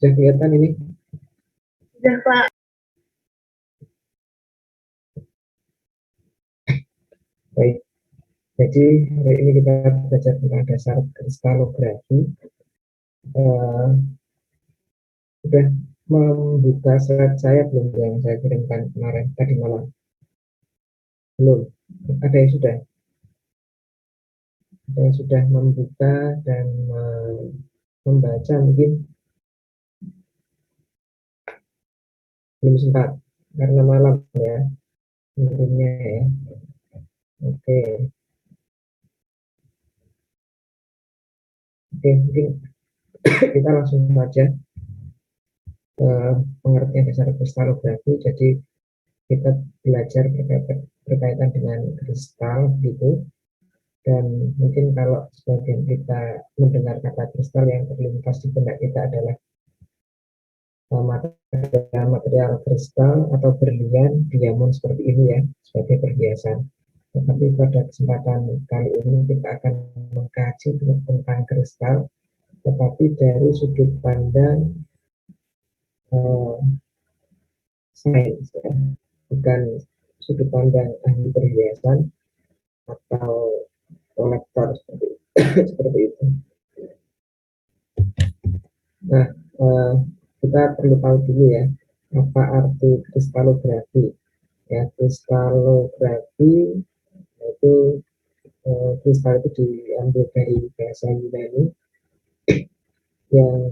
Sudah kelihatan ini? Sudah, Pak. Baik. Jadi hari ini kita belajar tentang dasar kristalografi. Sudah membuka slide saya belum yang saya kirimkan kemarin tadi malam? Belum. Ada yang sudah? Ada yang sudah membuka dan membaca mungkin? Belum sempat karena malam ya mungkinnya ya. Oke, mungkin kita langsung saja pengertian dasar kristalografi. Jadi kita belajar berkaitan dengan kristal gitu, dan mungkin kalau sebagian kita mendengar kata kristal yang terlintas di benak kita adalah material kristal atau berlian, diamond seperti ini ya, sebagai perhiasan. Tetapi pada kesempatan kali ini kita akan mengkaji tentang kristal, tetapi dari sudut pandang sains ya, bukan sudut pandang ahli perhiasan atau kolektor seperti itu. Nah, kita perlu tahu dulu ya apa arti kristalografi. Ya, kristalografi itu kristal itu diambil dari bahasa Yunani yang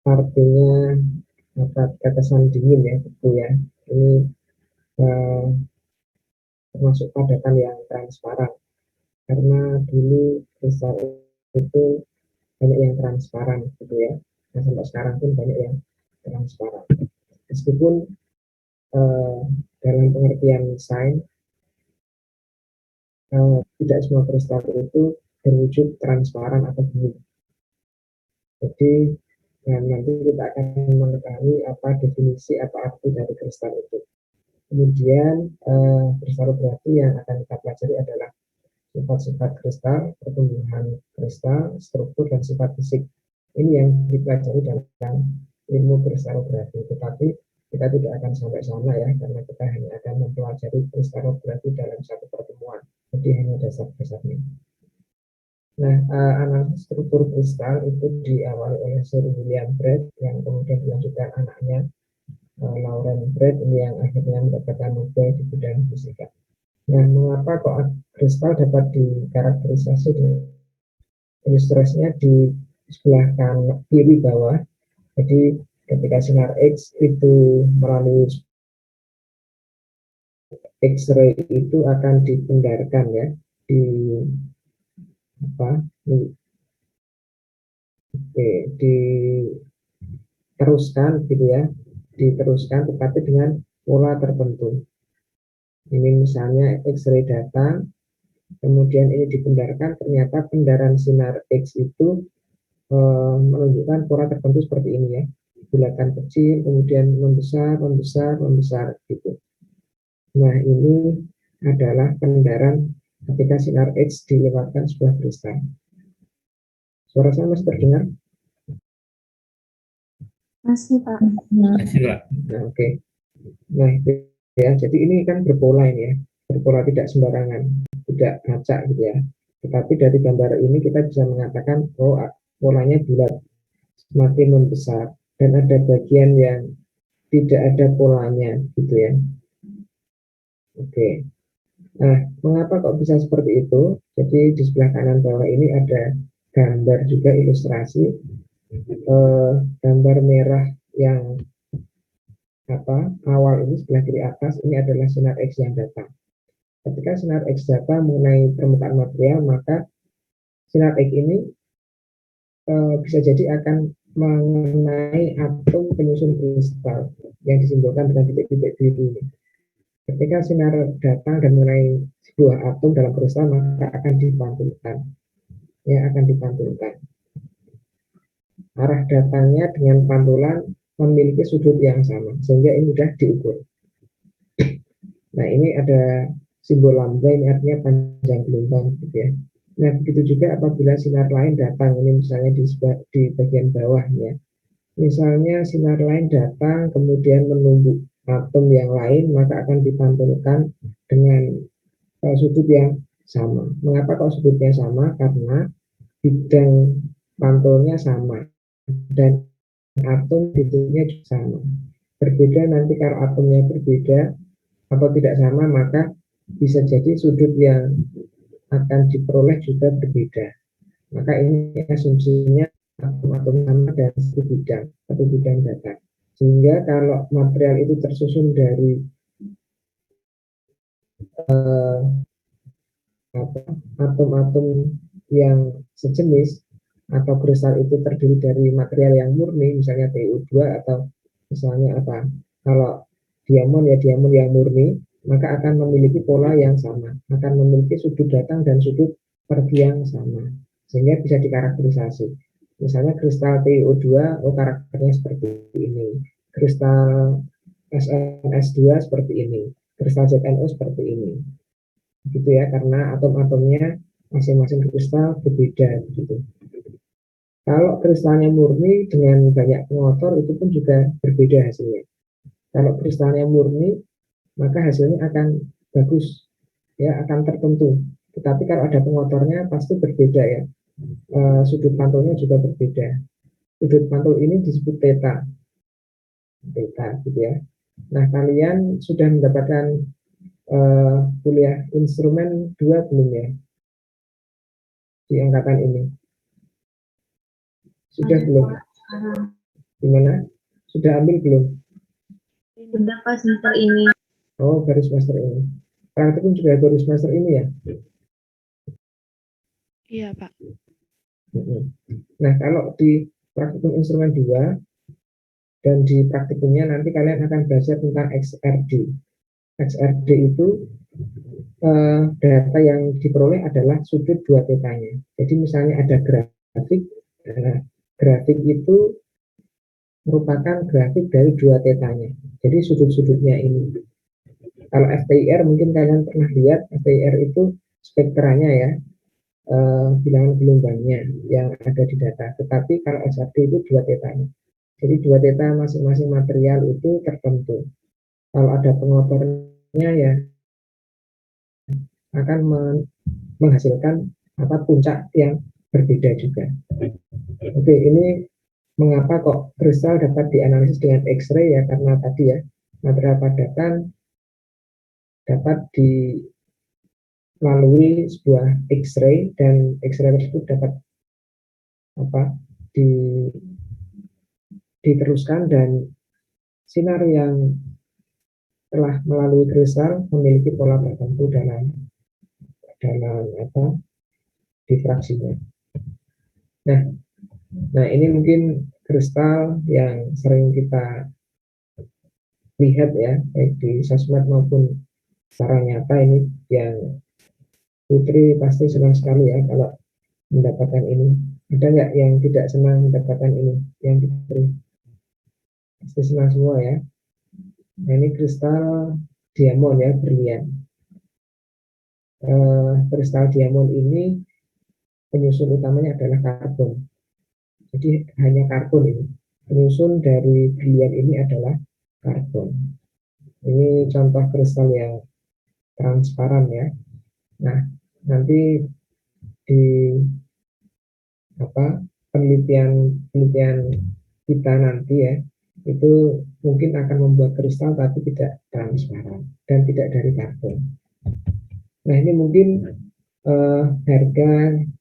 artinya tetesan dingin ya, betul ya. Ini termasuk padatan yang transparan, karena dulu kristal itu banyak yang transparan gitu ya. Nah, sampai sekarang pun banyak yang transparan. Meskipun dalam pengertian sains tidak semua kristal itu berwujud transparan atau biru. Jadi nanti kita akan mengetahui apa definisi, apa arti dari kristal itu. Kemudian kristalografi yang akan kita pelajari adalah sifat-sifat kristal, pertumbuhan kristal, struktur, dan sifat fisik. Ini yang dipelajari dalam ilmu kristalografi. Tetapi kita tidak akan sampai sana ya, karena kita hanya akan mempelajari kristalografi dalam satu pertemuan. Jadi hanya dasar-dasarnya. Nah, analisis struktur kristal itu diawali oleh Sir William Braid, yang kemudian dilanjutkan anaknya Lauren Braid, ini yang akhirnya mendapatkan Nobel di bidang fisika. Nah, mengapa kok kristal dapat dikarakterisasi dengan ilustrasinya di sebelah kanan kiri bawah. Jadi ketika sinar X itu melalui X-ray itu akan dipindarkan ya di diteruskan gitu ya, diteruskan tetapi dengan pola tertentu. Ini misalnya X-ray datang, kemudian ini dipindarkan, ternyata pindaran sinar X itu menunjukkan pola tertentu seperti ini ya, bulatan kecil, kemudian membesar, membesar, membesar gitu. Nah, ini adalah pindaran ketika sinar X dilewatkan sebuah kristal. Suara saya masih terdengar? Masih, Pak. Masih, Pak. Nah, oke. Nah, itu ya. Jadi ini kan berpola ini ya, berpola tidak sembarangan, tidak ngacak gitu ya. Tetapi dari gambar ini kita bisa mengatakan, oh, polanya bulat, semakin membesar, dan ada bagian yang tidak ada polanya gitu ya. Oke. Nah, mengapa kok bisa seperti itu? Jadi di sebelah kanan bawah ini ada gambar juga ilustrasi, gambar merah yang awal ini sebelah kiri atas, ini adalah sinar X yang datang. Ketika sinar X datang mengenai permukaan material, maka sinar X ini bisa jadi akan mengenai atom penyusun kristal yang disimbolkan dengan titik-titik biru ini. Ketika sinar datang dan mengenai sebuah atom dalam kristal, maka akan dipantulkan. Ya, akan dipantulkan. Arah datangnya dengan pantulan memiliki sudut yang sama, sehingga ini mudah diukur. Nah, ini ada simbol lambda, ini artinya panjang gelombang gitu ya. Nah, begitu juga apabila sinar lain datang, ini misalnya di bagian bawah ya. Misalnya sinar lain datang kemudian menumbuk atom yang lain, maka akan dipantulkan dengan sudut yang sama. Mengapa kok sudutnya sama? Karena bidang pantulnya sama dan atom bentuknya juga sama. Berbeda nanti kalau atomnya berbeda atau tidak sama, maka bisa jadi sudut yang akan diperoleh juga berbeda. Maka ini asumsinya atom-atom sama dan satu bidang data. Sehingga kalau material itu tersusun dari atom-atom yang sejenis atau kristal itu terdiri dari material yang murni, misalnya TiO2 atau misalnya apa, kalau diamond ya diamond yang murni, maka akan memiliki pola yang sama, akan memiliki sudut datang dan sudut pergi yang sama, sehingga bisa dikarakterisasi. Misalnya kristal TiO2, oh karakternya seperti ini, kristal SNS2 seperti ini, kristal ZNO seperti ini, gitu ya, karena atom-atomnya masing-masing kristal berbeda begitu. Kalau kristalnya murni dengan banyak pengotor itu pun juga berbeda hasilnya. Kalau kristalnya murni maka hasilnya akan bagus ya, akan tertentu. Tetapi kalau ada pengotornya pasti berbeda ya. Sudut pantulnya juga berbeda. Sudut pantul ini disebut theta, gitu ya. Nah, kalian sudah mendapatkan kuliah instrumen 2 belum ya di angkatan ini? Sudah belum? Gimana? Sudah ambil belum? Sudah Pak semester ini. Oh, baru semester ini. Praktikum juga baru semester ini ya? Iya, Pak. Nah, kalau di praktikum instrumen 2 dan di praktikumnya nanti kalian akan belajar tentang XRD. XRD itu data yang diperoleh adalah sudut dua tetanya. Jadi misalnya ada grafik, grafik itu merupakan grafik dari dua tetanya. Jadi sudut-sudutnya ini. Kalau FTIR mungkin kalian pernah lihat, FTIR itu spektranya ya, bilangan gelombangnya yang ada di data. Tetapi kalau XRD itu dua tetanya. Jadi dua teta masing-masing material itu tertentu. Kalau ada pengotornya ya akan menghasilkan puncak yang berbeda juga. Oke, ini mengapa kok kristal dapat dianalisis dengan X-ray ya, karena tadi ya material padatan dapat melalui sebuah X-ray dan X-ray tersebut dapat di, diteruskan dan sinar yang telah melalui kristal memiliki pola tertentu dalam difraksinya. Nah ini mungkin kristal yang sering kita lihat ya, baik di sosmed maupun secara nyata. Ini yang Putri pasti senang sekali ya kalau mendapatkan ini. Ada nggak yang tidak senang mendapatkan ini? Yang Putri pasti senang semua ya. Nah ini kristal diamond ya, berlian. Kristal diamond ini penyusun utamanya adalah karbon. Jadi hanya karbon ini. Penyusun dari berlian ini adalah karbon. Ini contoh kristal yang transparan ya. Nah, nanti di penelitian kita nanti ya, itu mungkin akan membuat kristal tapi tidak transparan dan tidak dari karbon. Nah, ini mungkin harga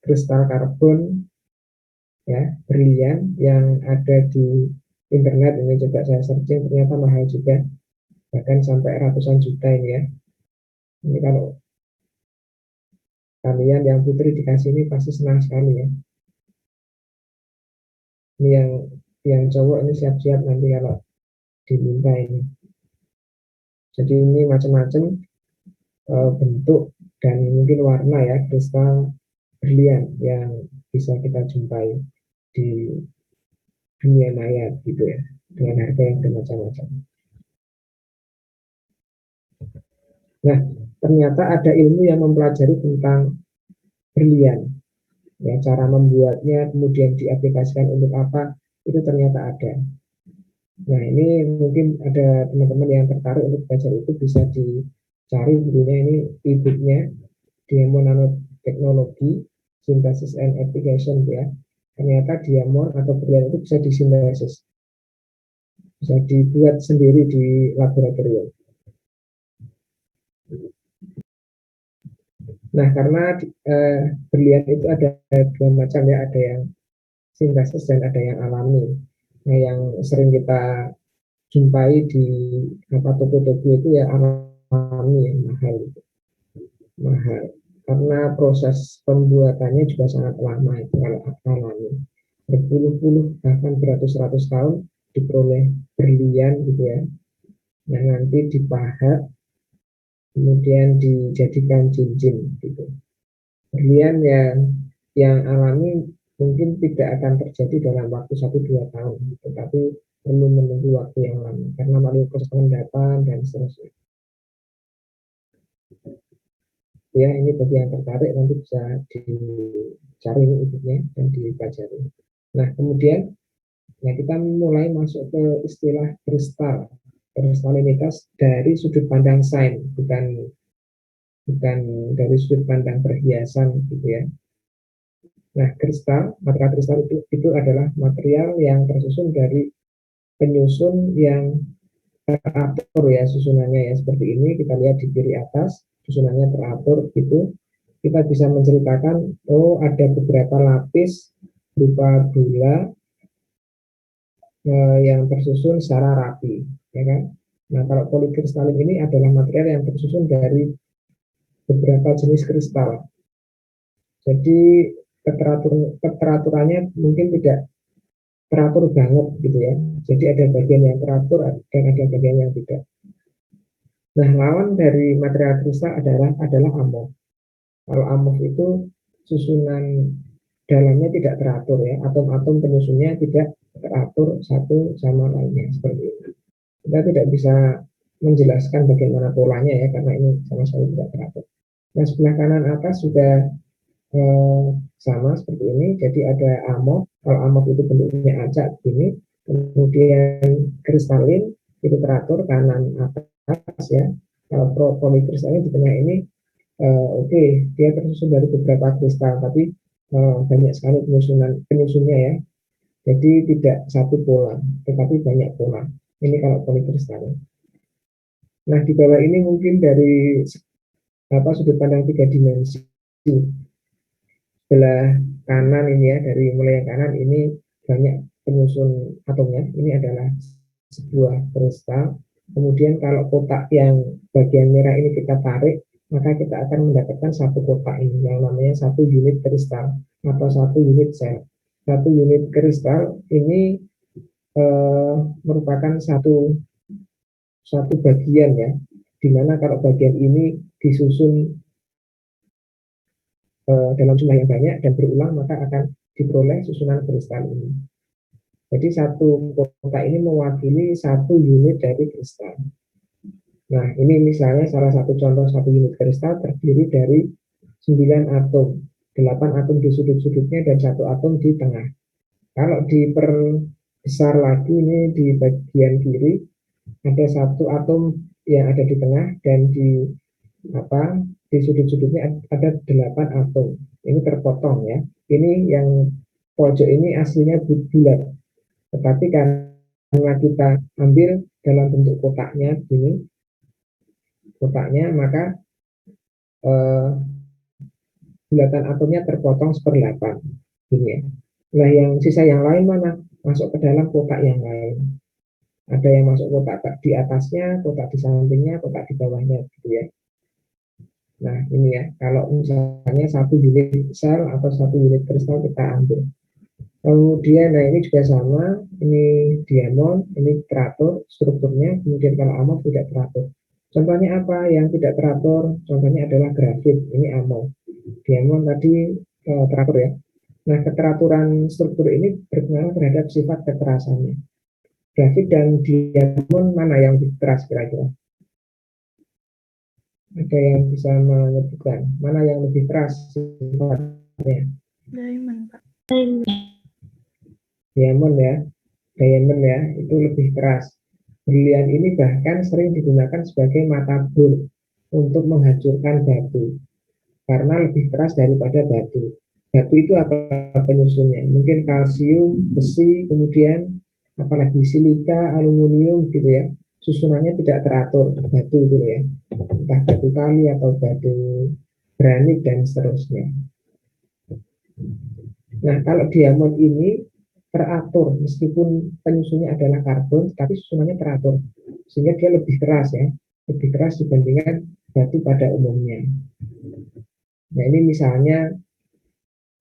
kristal karbon ya, berlian yang ada di internet. Ini coba saya searching, ternyata mahal juga, bahkan sampai ratusan juta ini ya. Ini kalau kalian yang Putri dikasih ini pasti senang sekali ya. Ini yang cowok ini siap-siap nanti kalau diminta ini. Jadi ini macam-macam bentuk dan mungkin warna ya kristal berlian yang bisa kita jumpai di dunia maya gitu ya, dengan harga yang bermacam-macam. Nah, ternyata ada ilmu yang mempelajari tentang berlian. Ya, cara membuatnya, kemudian diaplikasikan untuk apa, itu ternyata ada. Nah, ini mungkin ada teman-teman yang tertarik untuk belajar itu, bisa dicari bukunya, ini e-booknya, Diamond Nanoteknologi, Synthesis and Application ya. Ternyata diamond atau berlian itu bisa disintesis, bisa dibuat sendiri di laboratorium. Nah, karena berlian itu ada dua macam ya, ada yang sintesis dan ada yang alami. Nah, yang sering kita jumpai di toko-toko itu ya alami, yang mahal, mahal. Karena proses pembuatannya juga sangat lama itu kalau alami, berpuluh-puluh bahkan beratus-ratus tahun diperoleh berlian gitu ya. Nah, nanti dipahat, kemudian dijadikan cincin gitu. Berlian yang alami mungkin tidak akan terjadi dalam waktu 1-2 tahun, tetapi perlu menunggu waktu yang lama karena melalui proses pengendapan dan seterusnya. Ya, ini bagi yang tertarik nanti bisa dicari ibunya dan dipelajari. Nah, kemudian kita mulai masuk ke istilah kristal. Kristalinitas dari sudut pandang sains, bukan dari sudut pandang perhiasan gitu ya. Nah, material kristal itu adalah material yang tersusun dari penyusun yang teratur ya, susunannya ya seperti ini. Kita lihat di kiri atas, susunannya teratur gitu. Kita bisa menceritakan, oh ada beberapa lapis berupa gula yang tersusun secara rapi, ya kan? Nah, kalau polikristalin ini adalah material yang tersusun dari beberapa jenis kristal. Jadi keteraturannya mungkin tidak teratur banget gitu ya. Jadi ada bagian yang teratur dan ada bagian yang tidak. Nah, lawan dari material kristal adalah amorf. Kalau amorf itu susunan dalamnya tidak teratur ya, atom-atom penyusunnya tidak teratur satu sama lainnya seperti itu. Kita tidak bisa menjelaskan bagaimana polanya ya, karena ini sama sekali tidak teratur. Nah, sebelah kanan atas juga sama seperti ini. Jadi ada amorf. Kalau amorf itu bentuknya acak begini, kemudian kristalin itu teratur kanan atas ya. Kalau polikristalin di tengah ini oke, dia tersusun dari beberapa kristal, tapi banyak sekali penyusunnya ya. Jadi tidak satu pola, tetapi banyak pola. Ini kalau polikristalin. Nah, di bawah ini mungkin dari sudut pandang 3 dimensi. Sebelah kanan ini ya, dari mulai yang kanan ini banyak penyusun atomnya. Ini adalah sebuah kristal. Kemudian kalau kotak yang bagian merah ini kita tarik, maka kita akan mendapatkan satu kotak ini yang namanya satu unit kristal atau satu unit sel. Satu unit kristal ini merupakan satu bagian ya, dimana kalau bagian ini disusun dalam jumlah yang banyak dan berulang, maka akan diperoleh susunan kristal ini. Jadi satu kotak ini mewakili satu unit dari kristal. Nah, ini misalnya salah satu contoh satu unit kristal terdiri dari 9 atom, 8 atom di sudut-sudutnya dan 1 atom di tengah. Kalau diperbesar lagi ini di bagian kiri ada 1 atom yang ada di tengah dan di sudut-sudutnya ada 8 atom. Ini terpotong ya. Ini yang pojok ini aslinya bulat, tetapi karena kita ambil dalam bentuk kotaknya ini, maka bulatan atomnya terpotong 1/8 ini ya. Nah, yang sisa yang lain mana? Masuk ke dalam kotak yang lain. Ada yang masuk kotak di atasnya, kotak di sampingnya, kotak di bawahnya gitu ya. Nah, ini ya, kalau misalnya satu unit sel atau satu unit kristal kita ambil. Kemudian, nah ini juga sama, ini diamond, ini teratur strukturnya, kemudian kalau amorf tidak teratur. Contohnya apa yang tidak teratur? Contohnya adalah grafit, ini amorf. Diamond tadi teratur ya. Nah, keteraturan struktur ini berpengaruh terhadap sifat kekerasannya. Grafit dan diamond mana yang lebih keras kira-kira? Ada yang bisa menyebutkan mana yang lebih keras sifatnya? Diamond, Pak. Diamond ya, itu lebih keras. Berlian ini bahkan sering digunakan sebagai mata bor untuk menghancurkan batu, karena lebih keras daripada batu. Batu itu apa penyusunnya? Mungkin kalsium, besi, kemudian apalagi silika, aluminium gitu ya. Susunannya tidak teratur, batu itu ya. Entah batu kali atau batu granit dan seterusnya. Nah, kalau diamond ini teratur, meskipun penyusunnya adalah karbon, tapi susunannya teratur, sehingga dia lebih keras ya, lebih keras dibandingkan batu pada umumnya. Nah, ini misalnya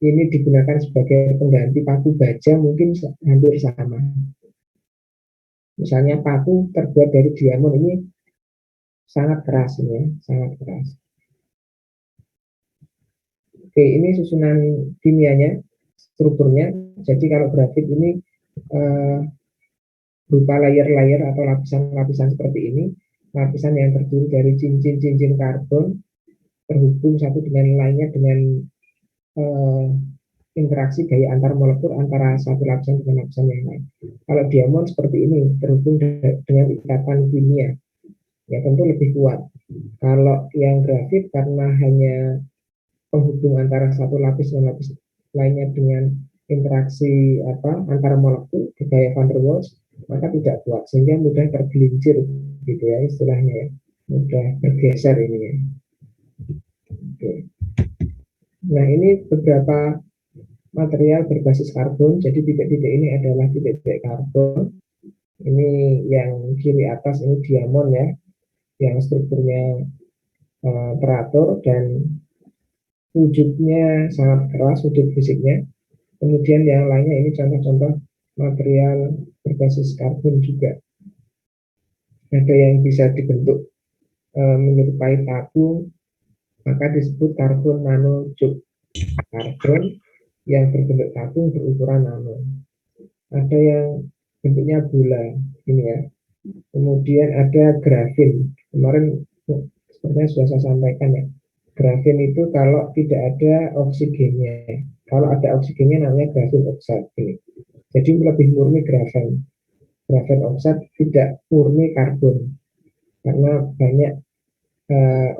ini digunakan sebagai pengganti paku baja, mungkin hampir sama. Misalnya paku terbuat dari diamond ini sangat keras ini ya, sangat keras. Oke, ini susunan kimianya, strukturnya. Jadi kalau grafit ini berupa layer-layer atau lapisan-lapisan seperti ini, lapisan yang terdiri dari cincin-cincin karbon terhubung satu dengan lainnya dengan interaksi gaya antar molekul antara satu lapisan dengan lapisan yang lain. Kalau diamond seperti ini, terhubung dengan ikatan kimia, ya tentu lebih kuat. Kalau yang grafit karena hanya penghubung antara satu lapis dan lapis lainnya dengan interaksi antar molekul gaya van der Waals, maka tidak kuat sehingga mudah tergelincir gitu ya istilahnya ya, mudah bergeser ini ya. Oke. Nah, ini beberapa material berbasis karbon. Jadi titik-titik ini adalah titik-titik karbon. Ini yang kiri atas ini diamond ya, yang strukturnya teratur dan wujudnya sangat keras, wujud fisiknya. Kemudian yang lainnya ini contoh-contoh material berbasis karbon juga. Ada yang bisa dibentuk menyerupai tabung, maka disebut karbon nanotube. Karbon yang berbentuk tabung berukuran nano. Ada yang bentuknya bulan, ini ya. Kemudian ada grafin. Kemarin sepertinya sudah saya sampaikan ya. Grafin itu kalau tidak ada oksigennya. Kalau ada oksigennya namanya grafin oxide. Ini. Jadi lebih murni grafin. Grafin oxide tidak murni karbon karena banyak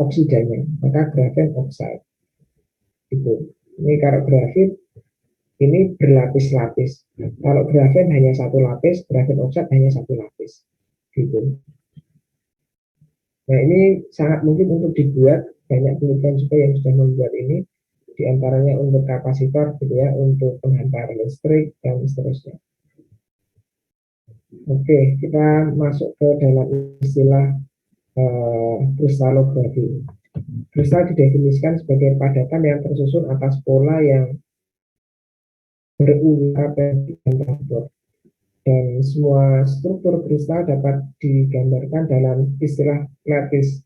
oksidanya. Maka grafin oxide. Itu. Ini kalau grafit ini berlapis-lapis. Kalau grafin hanya satu lapis, grafin oxide hanya satu lapis. Gitu. Nah, ini sangat mungkin untuk dibuat, banyak penelitian juga yang sudah membuat ini, diantaranya untuk kapasitor gitu ya, untuk penghantar listrik dan seterusnya. Oke, kita masuk ke dalam istilah kristalografi. Kristal didefinisikan sebagai padatan yang tersusun atas pola yang berulang dan teratur. Dan semua struktur kristal dapat digambarkan dalam istilah lattice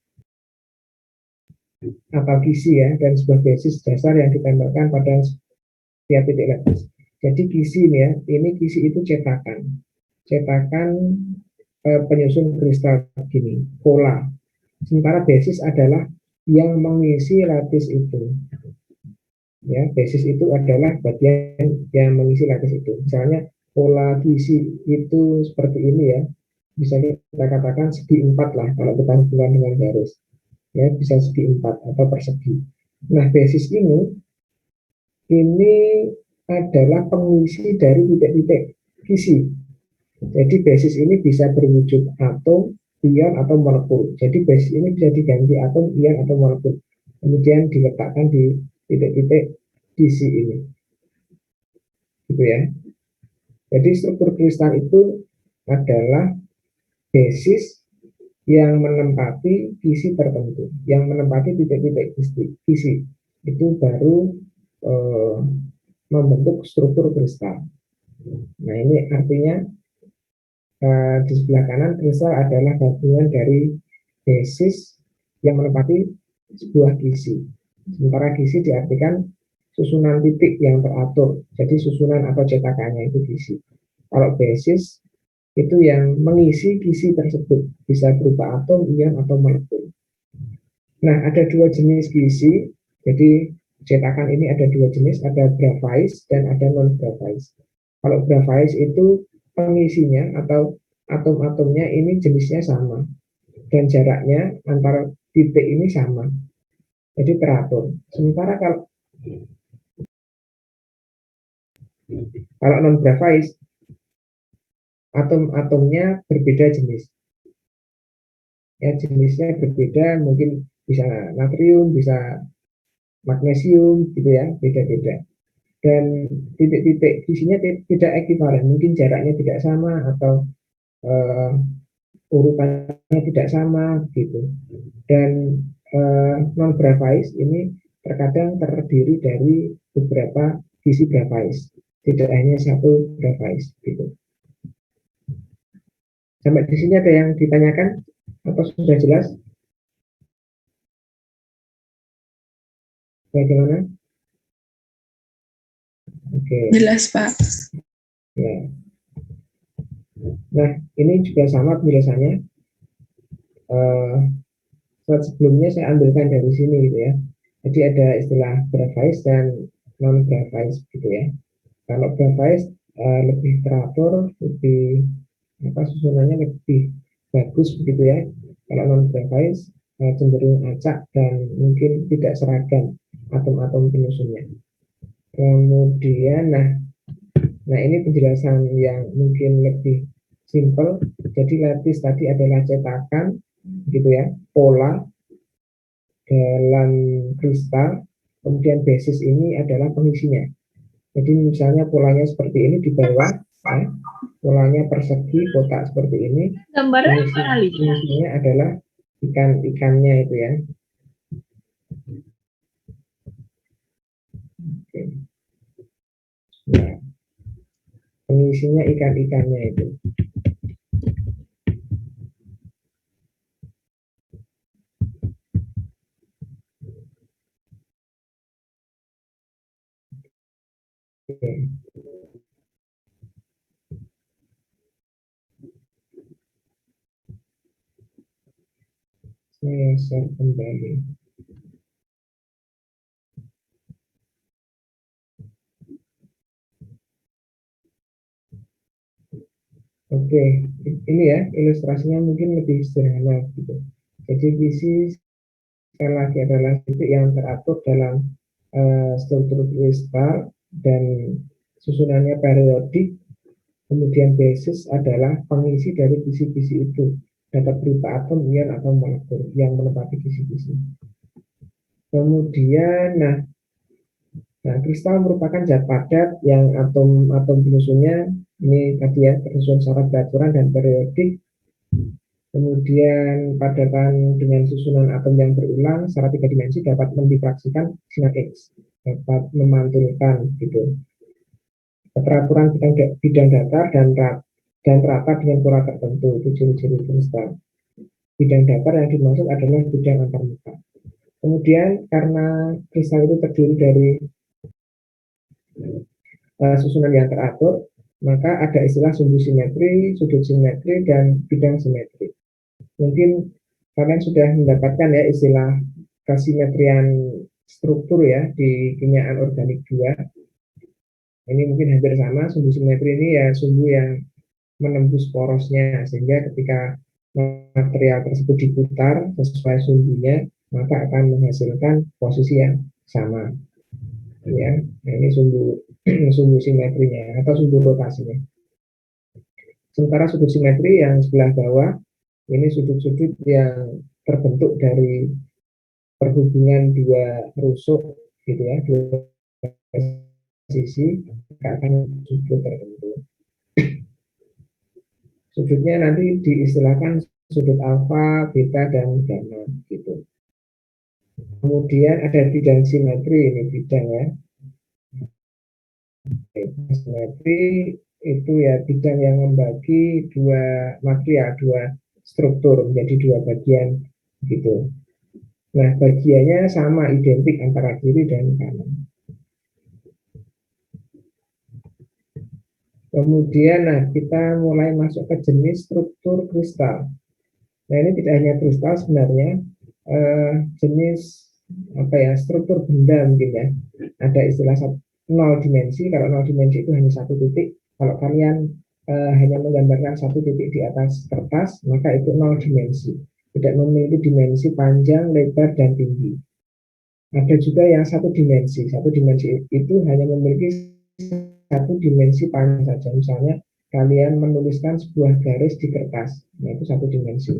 atau kisi ya, dan sebuah basis dasar yang ditempelkan pada setiap titik lattice. Jadi kisi ini ya, ini kisi itu cetakan penyusun kristal begini, pola. Sementara basis adalah yang mengisi lattice itu. Ya, basis itu adalah bagian yang mengisi lattice itu. Misalnya pola kisi itu seperti ini ya, bisa kita katakan segi 4 lah kalau kita hubungkan dengan garis ya, bisa segi 4 atau persegi. Nah, basis ini adalah pengisi dari titik-titik kisi. Jadi basis ini bisa berwujud atom, ion atau molekul. Jadi basis ini bisa diganti atom, ion atau molekul, kemudian diletakkan di titik-titik kisi ini gitu ya. Jadi struktur kristal itu adalah basis yang menempati kisi tertentu, yang menempati titik-titik kisi, itu baru membentuk struktur kristal. Nah, ini artinya di sebelah kanan kristal adalah gabungan dari basis yang menempati sebuah kisi. Sementara kisi diartikan susunan titik yang teratur, jadi susunan atau cetakannya itu kisi. Kalau basis itu yang mengisi kisi tersebut, bisa berupa atom, ion, atau molekul. Nah, ada dua jenis kisi, jadi cetakan ini ada dua jenis, ada graphite dan ada non graphite. Kalau graphite itu pengisinya atau atom-atomnya ini jenisnya sama dan jaraknya antara titik ini sama, jadi teratur. Sementara kalau non graphite, atom-atomnya berbeda jenis, ya jenisnya berbeda, mungkin bisa natrium, bisa magnesium, gitu ya, beda-beda. Dan titik-titik isinya tidak ekivalen, mungkin jaraknya tidak sama atau urutannya tidak sama, gitu. Dan non graphite ini terkadang terdiri dari beberapa sisi graphite, tidak hanya satu graphite, gitu. Sampai di sini ada yang ditanyakan atau sudah jelas? Bagaimana? Oke. Jelas, Pak. Ya. Nah, ini juga sama penjelasannya. Slide sebelumnya saya ambilkan dari sini, gitu ya. Jadi ada istilah graphite dan non graphite, gitu ya. Kalau graphite lebih teratur, lebih susunannya lebih bagus, begitu ya. Kalau non graphite cenderung acak dan mungkin tidak seragam atom-atom penyusunnya. Kemudian, nah ini penjelasan yang mungkin lebih simple. Jadi lattice tadi adalah cetakan, gitu ya, pola dalam kristal. Kemudian basis ini adalah pengisinya. Jadi misalnya polanya seperti ini di bawah, ya, polanya persegi kotak seperti ini. Pengisinya adalah ikan-ikannya itu ya. Oke. Nah, pengisinya ikan-ikannya itu. Oke. Saya share kembali. Oke, ini ya ilustrasinya mungkin lebih sederhana gitu. Jadi visi sekali lagi adalah titik yang teratur dalam struktur kristal dan susunannya periodik. Kemudian basis adalah pengisi dari visi-visi itu, dapat berupa atom, ion, atau molekul yang menempati visi-visi. Kemudian, nah, kristal merupakan zat padat yang atom-atom penyusunnya ini tadi ya tersusun secara beraturan dan periodik. Kemudian padatan dengan susunan atom yang berulang secara 3 dimensi dapat mendifraksikan sinar X, dapat memantulkan gitu. Keteraturan bidang datar dan rata dengan pola tertentu, itu ciri-ciri kristal. Bidang datar yang dimaksud adalah bidang antarmuka. Kemudian karena kristal itu terdiri dari susunan yang teratur, maka ada istilah sumbu simetri, sudut simetri, dan bidang simetri. Mungkin kalian sudah mendapatkan ya istilah kasimetrian struktur ya di kimiaan organik 2. Ini mungkin hampir sama, sumbu simetri ini ya sumbu yang menembus porosnya, sehingga ketika material tersebut diputar sesuai sumbunya, maka akan menghasilkan posisi yang sama. Ya, nah ini sumbu simetrinya atau sumbu rotasinya. Sementara sudut simetri yang sebelah bawah, ini sudut-sudut yang terbentuk dari perhubungan dua rusuk, gitu ya, dua sisi akan sudut tertentu. Sudutnya nanti diistilahkan sudut alfa, beta, dan gamma gitu. Kemudian ada bidang simetri, ini bidang ya. Simetri itu ya bidang yang membagi dua material, dua struktur menjadi dua bagian gitu. Nah, bagiannya sama, identik antara kiri dan kanan. Kemudian, kita mulai masuk ke jenis struktur kristal. Nah, ini tidak hanya kristal sebenarnya, jenis apa ya, struktur benda mungkin ya. Ada istilah nol dimensi. Kalau nol dimensi itu hanya satu titik. Kalau kalian hanya menggambarkan satu titik di atas kertas, maka itu nol dimensi. Tidak memiliki dimensi panjang, lebar, dan tinggi. Ada juga yang satu dimensi. Satu dimensi itu hanya memiliki satu dimensi panjang saja. Misalnya kalian menuliskan sebuah garis di kertas, nah itu satu dimensi.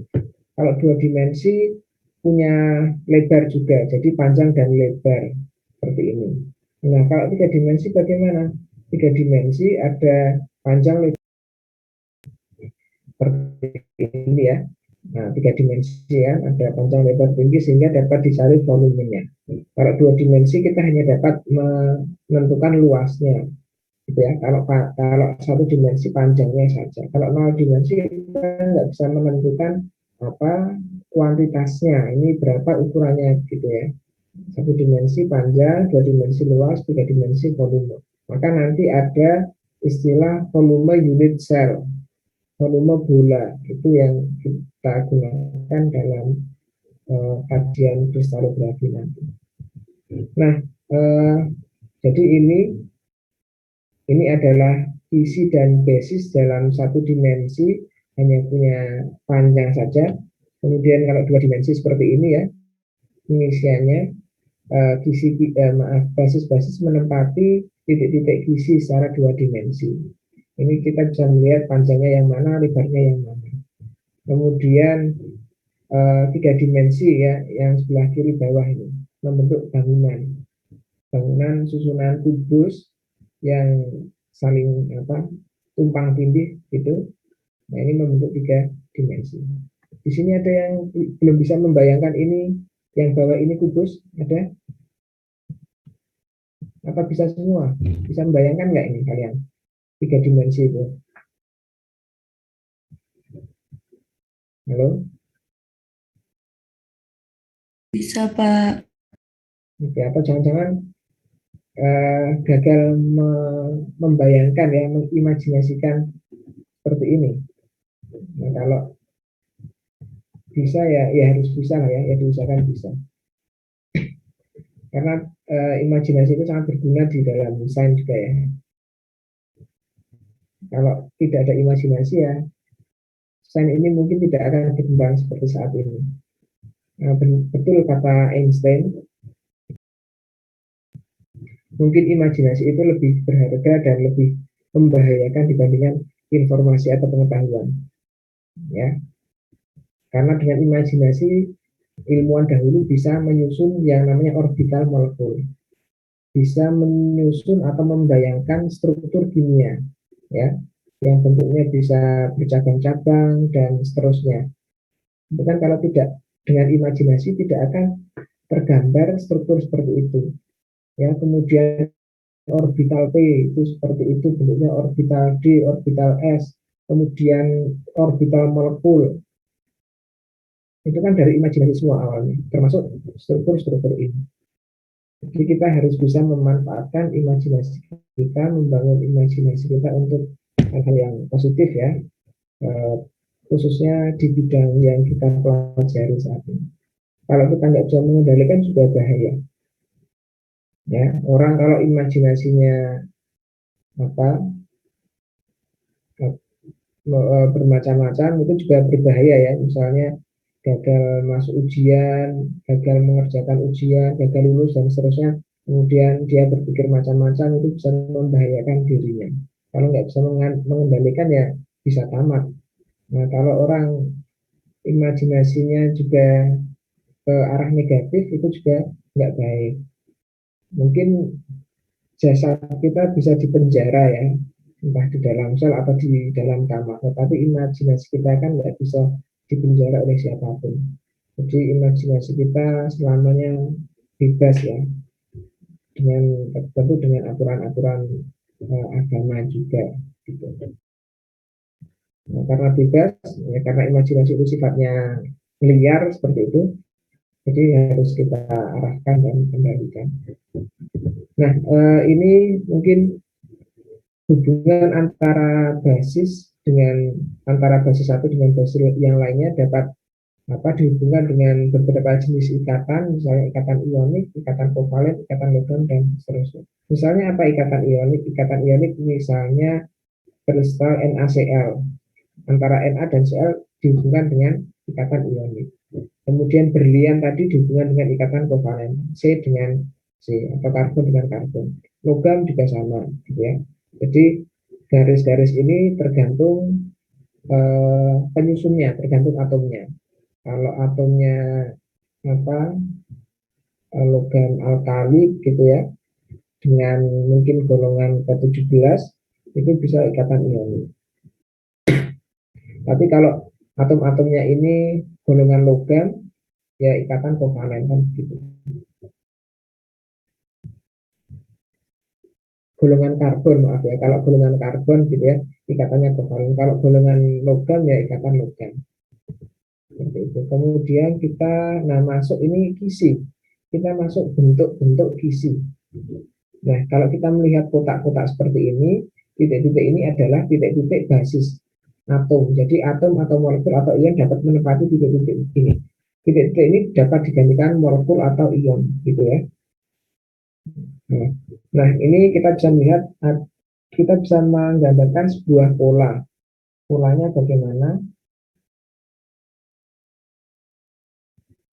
Kalau dua dimensi punya lebar juga, jadi panjang dan lebar seperti ini. Nah, kalau tiga dimensi bagaimana? Tiga dimensi ada panjang lebar seperti ini ya. Nah, tiga dimensi ya, ada panjang lebar tinggi sehingga dapat dicari volumenya. Kalau dua dimensi kita hanya dapat menentukan luasnya, gitu ya. Kalau satu dimensi panjangnya saja. Kalau nol dimensi kita nggak bisa menentukan apa kuantitasnya. Ini berapa ukurannya, gitu ya. Satu dimensi panjang, dua dimensi luas, tiga dimensi volume. Maka nanti ada istilah volume unit cell, volume bola, itu yang kita gunakan dalam kajian kristalografi nanti. Nah, jadi ini adalah isi dan basis dalam satu dimensi, hanya punya panjang saja. Kemudian kalau dua dimensi seperti ini ya, pengisiannya basis-basis menempati titik-titik gizi secara dua dimensi. Ini kita bisa melihat panjangnya yang mana, lebarnya yang mana. Kemudian tiga dimensi ya, yang sebelah kiri bawah ini membentuk bangunan susunan kubus yang saling tumpang tindih gitu. Nah, ini membentuk tiga dimensi. Di sini ada yang belum bisa membayangkan ini, yang bawah ini kubus, ada? Apa bisa semua? Bisa membayangkan nggak ini kalian? Tiga dimensi itu. Halo? Bisa, Pak. Oke, apa jangan-jangan gagal membayangkan ya, mengimajinasikan seperti ini. Nah, kalau bisa ya harus bisa lah ya diusahakan bisa. Karena imajinasi itu sangat berguna di dalam sains juga ya. Kalau tidak ada imajinasi ya, sains ini mungkin tidak akan berkembang seperti saat ini. Nah, betul kata Einstein, mungkin imajinasi itu lebih berharga dan lebih membahayakan dibandingkan informasi atau pengetahuan. Ya, karena dengan imajinasi ilmuwan dahulu bisa menyusun yang namanya orbital molekul, bisa menyusun atau membayangkan struktur kimia, ya, yang bentuknya bisa bercabang-cabang dan seterusnya. Bukan kalau tidak dengan imajinasi tidak akan tergambar struktur seperti itu. Ya, kemudian orbital P itu seperti itu bentuknya, orbital D, orbital S, kemudian orbital molekul. Itu kan dari imajinasi semua awalnya, termasuk struktur-struktur ini. Jadi kita harus bisa memanfaatkan imajinasi kita, membangun imajinasi kita untuk hal-hal yang positif ya, khususnya di bidang yang kita pelajari saat ini. Kalau kita nggak bisa mengendalikan juga bahaya. Ya, orang kalau imajinasinya bermacam-macam itu juga berbahaya ya. Misalnya gagal masuk ujian, gagal mengerjakan ujian, gagal lulus dan seterusnya. Kemudian dia berpikir macam-macam, itu bisa membahayakan dirinya. Kalau nggak bisa mengendalikan ya bisa tamat. Nah, kalau orang imajinasinya juga ke arah negatif itu juga nggak baik. Mungkin jasad kita bisa dipenjara ya, entah di dalam sel atau di dalam kamar, tetapi imajinasi kita kan nggak bisa dipenjara oleh siapapun. Jadi imajinasi kita selamanya bebas ya, dengan tentu dengan aturan-aturan agama juga gitu. Nah, karena bebas ya, karena imajinasi itu sifatnya liar seperti itu, jadi harus kita arahkan dan kendalikan. Nah, ini mungkin hubungan antara basis satu dengan basis yang lainnya dapat dihubungkan dengan beberapa jenis ikatan, misalnya ikatan ionik, ikatan kovalen, ikatan logam, dan seterusnya. Misalnya apa ikatan ionik? Ikatan ionik misalnya kristal NaCl, antara Na dan Cl dihubungkan dengan ikatan ionik. Kemudian berlian tadi dihubungkan dengan ikatan kovalen, C dengan C atau karbon dengan karbon. Logam juga sama, gitu ya. Jadi garis-garis ini tergantung penyusunnya, tergantung atomnya. Kalau atomnya logam alkali gitu ya, dengan mungkin golongan ke-17 itu bisa ikatan ionik. Tapi kalau atom-atomnya ini golongan logam, ya ikatan kovalen kan gitu. Golongan karbon, maaf ya, kalau golongan karbon gitu ya, ikatannya kovalen. Kalau golongan logam ya ikatan logam. Seperti itu. Kemudian kita, masuk ini kisi. Kita masuk bentuk-bentuk kisi. Nah, kalau kita melihat kotak-kotak seperti ini, titik-titik ini adalah titik-titik basis atom. Jadi atom atau molekul atau ion dapat menempati titik-titik ini. Titik-titik ini dapat digantikan molekul atau ion, gitu ya. Nah, ini kita bisa melihat, kita bisa menggambarkan sebuah pola. Polanya bagaimana?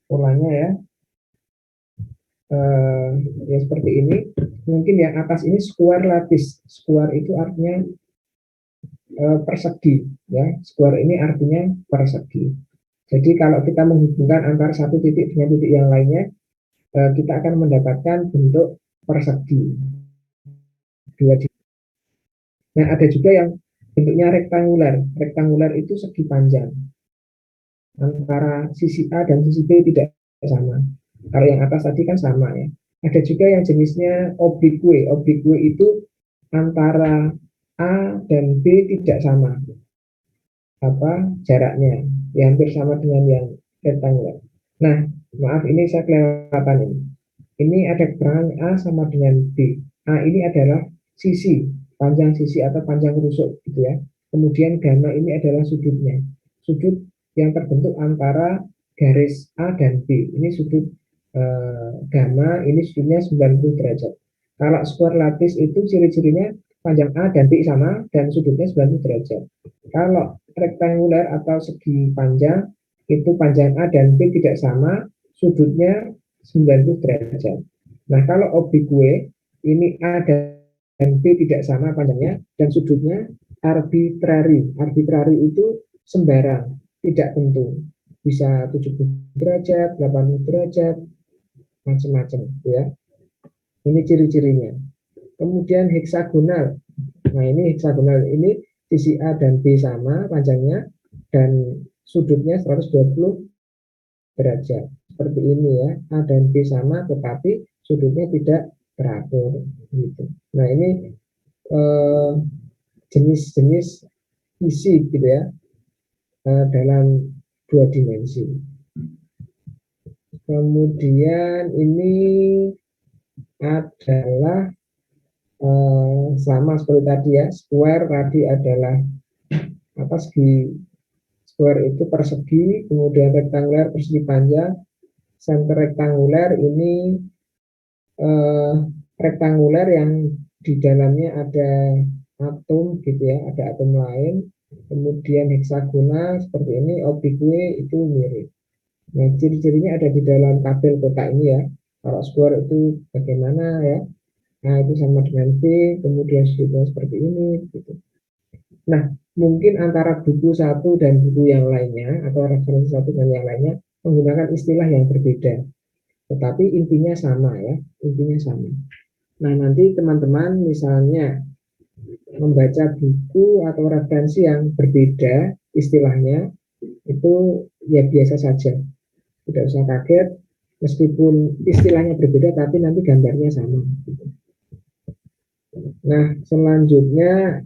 Polanya ya, ya seperti ini. Mungkin yang atas ini square lattice. Square itu artinya persegi, ya. Square ini artinya persegi. Jadi kalau kita menghubungkan antara satu titik dengan titik yang lainnya, kita akan mendapatkan bentuk persegi. Nah, ada juga yang bentuknya rektangular. Rektangular itu segi panjang. Antara sisi A dan sisi B tidak sama. Kalau yang atas tadi kan sama ya. Ada juga yang jenisnya oblique. Oblique itu antara A dan B tidak sama jaraknya, ya hampir sama dengan yang rektangular. Nah, maaf ini saya kelewatan ini. Ini ada keterangan A sama dengan B. A ini adalah sisi, panjang sisi atau panjang rusuk gitu ya. Kemudian gamma ini adalah sudutnya. Sudut yang terbentuk antara garis A dan B. Ini sudut gamma, ini sudutnya 90 derajat. Kalau square lattice itu ciri-cirinya panjang A dan B sama dan sudutnya 90 derajat. Kalau rektangular atau segi panjang itu panjang A dan B tidak sama, sudutnya 90 derajat. Nah, kalau oblique ini A dan B tidak sama panjangnya dan sudutnya arbitrary. Arbitrary itu sembarang, tidak tentu. Bisa 70 derajat, 80 derajat, macam-macam ya. Ini ciri-cirinya. Kemudian heksagonal. Nah, ini heksagonal ini sisi A dan B sama panjangnya dan sudutnya 120 derajat. Seperti ini ya, A dan B sama tetapi sudutnya tidak teratur gitu. Nah, ini jenis-jenis isi gitu ya, dalam 2 dimensi. Kemudian ini adalah sama seperti tadi ya, square tadi adalah segi. Square itu persegi, kemudian rektangular persegi panjang. Center rektangular ini rektangular yang di dalamnya ada atom gitu ya, ada atom lain. Kemudian heksagonal seperti ini, oblique itu mirip. Nah, ciri-cirinya ada di dalam tabel kotak ini ya. Kalau square itu bagaimana ya? Nah, itu sama dengan V, kemudian sudutnya seperti ini gitu. Nah, mungkin antara buku satu dan buku yang lainnya atau referensi satu dan yang lainnya menggunakan istilah yang berbeda, tetapi intinya sama ya, intinya sama. Nah, nanti teman-teman misalnya membaca buku atau referensi yang berbeda istilahnya, itu ya biasa saja, tidak usah kaget meskipun istilahnya berbeda tapi nanti gambarnya sama. Nah, selanjutnya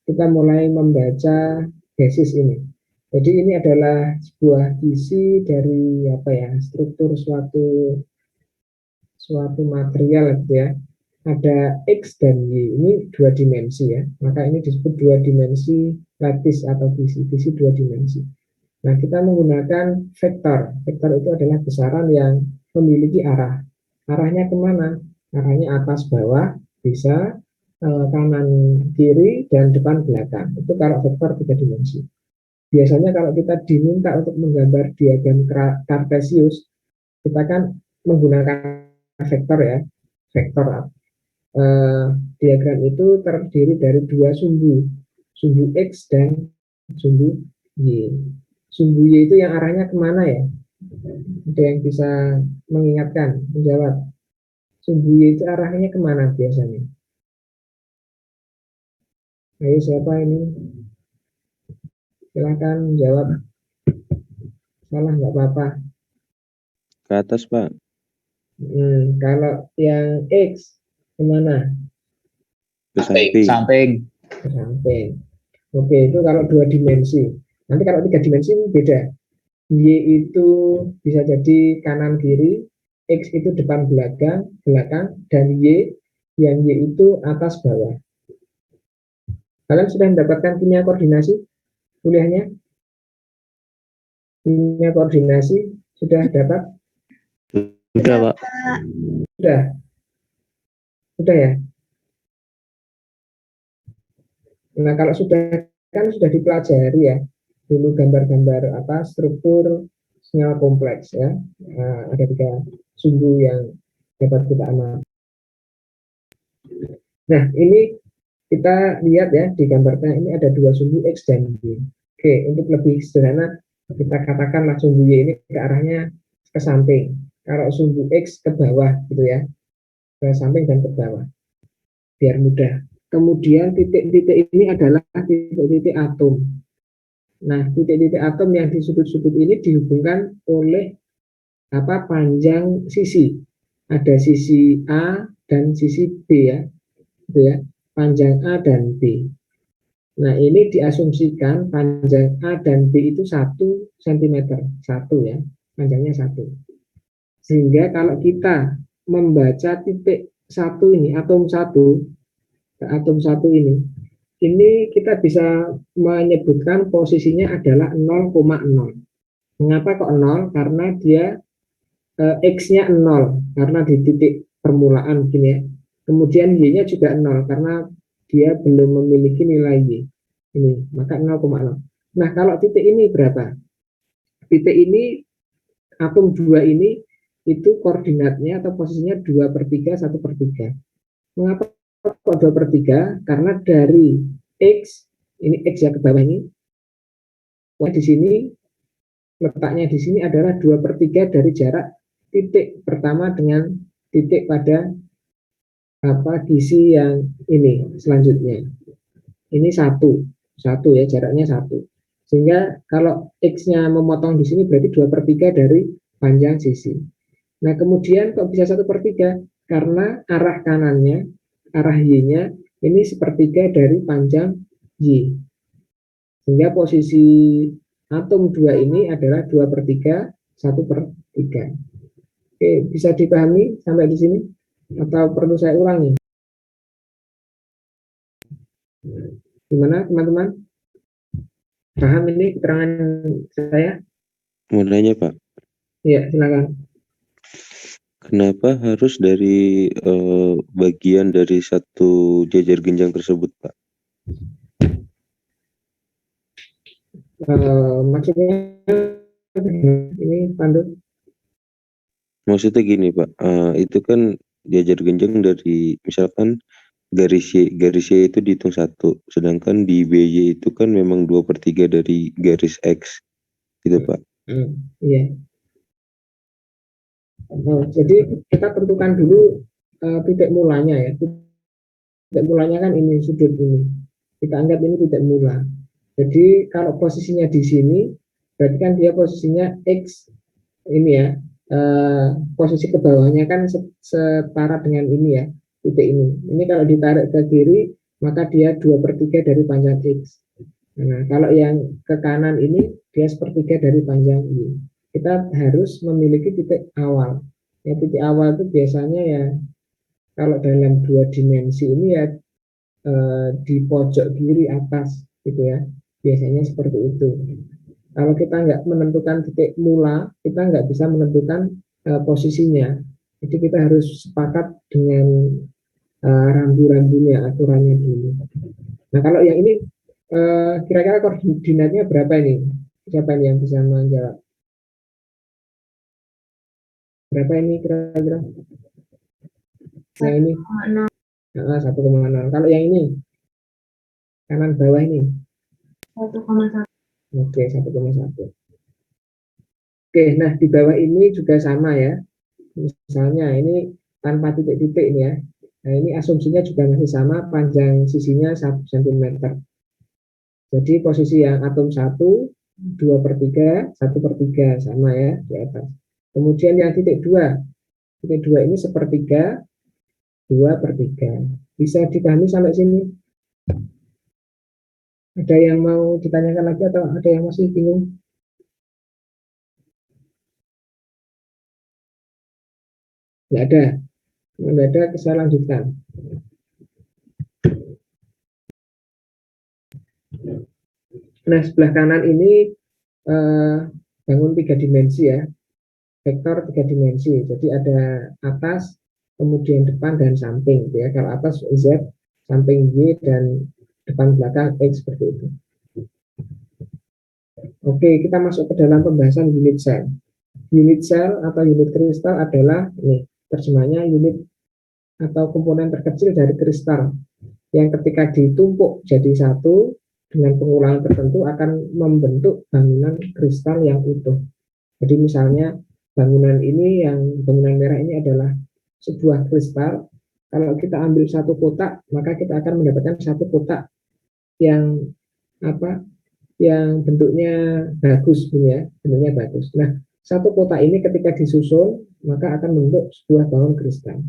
kita mulai membaca basis ini. Jadi ini adalah sebuah isi dari struktur suatu material gitu ya. Ada X dan Y, ini 2 dimensi ya. Maka ini disebut 2 dimensi lattice atau visi 2 dimensi. Nah, kita menggunakan vektor. Vektor itu adalah besaran yang memiliki arah. Arahnya kemana? Arahnya atas bawah, bisa kanan kiri dan depan belakang. Itu kalau vektor 3 dimensi. Biasanya kalau kita diminta untuk menggambar diagram kartesius, kita kan menggunakan vektor ya. Vektor diagram itu terdiri dari dua sumbu X dan sumbu Y. Sumbu Y itu yang arahnya kemana ya? Ada yang bisa mengingatkan, menjawab. Sumbu Y itu arahnya kemana biasanya? Ayo siapa ini? Silahkan jawab. Salah nggak apa-apa. Ke atas, Pak. Kalau yang X kemana? Ke samping. Samping. Ke samping. Oke, itu kalau 2 dimensi. Nanti kalau 3 dimensi beda. Y itu bisa jadi kanan kiri, X itu depan belakang, dan Y yang Y itu atas bawah. Kalian sudah mendapatkan kimia koordinasi kuliahnya? Kimia koordinasi sudah dapat? Sudah, Pak. Sudah ya? Nah, kalau sudah kan sudah dipelajari ya. Dulu gambar-gambar struktur sinyal kompleks ya. Ada 3 sumbu yang dapat kita amati. Nah, ini kita lihat ya di gambarnya ini ada 2 sumbu X dan Y. Oke, untuk lebih sederhana kita katakanlah sumbu Y ini ke arahnya ke samping. Kalau sumbu X ke bawah gitu ya. Ke samping dan ke bawah. Biar mudah. Kemudian titik-titik ini adalah titik-titik atom. Nah, titik-titik atom yang di sudut-sudut ini dihubungkan oleh panjang sisi. Ada sisi A dan sisi B ya. Gitu ya. Panjang A dan B. Nah, ini diasumsikan panjang A dan B itu 1 cm. 1 ya. Panjangnya 1. Sehingga kalau kita membaca titik 1 ini, atom 1 ini kita bisa menyebutkan posisinya adalah 0,0. Mengapa kok 0? Karena dia X-nya 0, karena di titik permulaan gini ya. Kemudian Y-nya juga 0, karena dia belum memiliki nilai Y. Ini, maka 0,0. Nah, kalau titik ini berapa? Titik ini, atom 2 ini, itu koordinatnya atau posisinya 2/3, 1/3. Mengapa kok 2/3? Karena dari X, ini X ya ke bawah ini, di sini letaknya di sini adalah 2/3 dari jarak titik pertama dengan titik pada gisi yang ini selanjutnya. Ini satu ya, jaraknya 1. Sehingga kalau X-nya memotong di sini berarti 2/3 dari panjang sisi. Nah, kemudian kok bisa 1/3? Karena arah kanannya, arah Y-nya ini 1/3 dari panjang Y. Sehingga posisi atom 2 ini adalah 2/3, 1/3. Oke, bisa dipahami sampai di sini? Atau perlu saya ulangi? Gimana teman-teman? Paham ini keterangan saya? Mau nanya, Pak. Iya, silakan. Kenapa harus dari bagian dari satu jajar genjang tersebut, Pak? Maksudnya ini Pandu? Maksudnya gini, Pak. Itu kan jajar genjang dari misalkan garis Y itu dihitung 1, sedangkan di BY itu kan memang 2/3 dari garis X, gitu, Pak. Iya. Jadi kita tentukan dulu titik mulanya ya. Titik mulanya kan ini, sudut ini. Kita anggap ini titik mula. Jadi kalau posisinya di sini, berarti kan dia posisinya X ini ya. Posisi ke bawahnya kan setara dengan ini ya, titik ini. Ini kalau ditarik ke kiri, maka dia 2/3 dari panjang X. Nah, kalau yang ke kanan ini, dia 1/3 dari panjang Y. Kita harus memiliki titik awal. Ya, titik awal itu biasanya ya, kalau dalam 2 dimensi ini ya di pojok kiri atas gitu ya. Biasanya seperti itu. Kalau kita nggak menentukan titik mula, kita nggak bisa menentukan posisinya. Jadi kita harus sepakat dengan rambu-rambunya, aturannya dulu. Nah kalau yang ini kira-kira koordinatnya berapa ini? Siapa ini yang bisa menjawab? Berapa ini kira-kira? Yang ini 1,0. Kalau yang ini kanan bawah ini 1,1. oke 1,1. Oke, nah di bawah ini juga sama ya. Misalnya ini tanpa titik-titik ini ya. Nah ini asumsinya juga masih sama, panjang sisinya 1 cm. Jadi posisi yang atom 1, 2/3, 1/3 sama ya di atas. Kemudian yang titik 2 ini 1/3, 2/3. Bisa dipahami sampai sini? Ada yang mau ditanyakan lagi atau ada yang masih bingung? Nggak ada. Nggak ada, saya lanjutkan. Nah, sebelah kanan ini bangun 3 dimensi ya. Vektor 3 dimensi. Jadi ada atas, kemudian depan dan samping. Ya. Kalau atas Z, samping Y, dan depan belakang X seperti itu. Oke, kita masuk ke dalam pembahasan unit cell. Unit cell atau unit kristal adalah ini terjemahnya unit atau komponen terkecil dari kristal yang ketika ditumpuk jadi satu dengan pengulangan tertentu akan membentuk bangunan kristal yang utuh. Jadi misalnya bangunan ini, yang bangunan merah ini adalah sebuah kristal. Kalau kita ambil satu kotak, maka kita akan mendapatkan satu kotak yang apa? Yang bentuknya bagus, ya, bentuknya bagus. Nah, satu kotak ini ketika disusun, maka akan membentuk sebuah bangun kristal.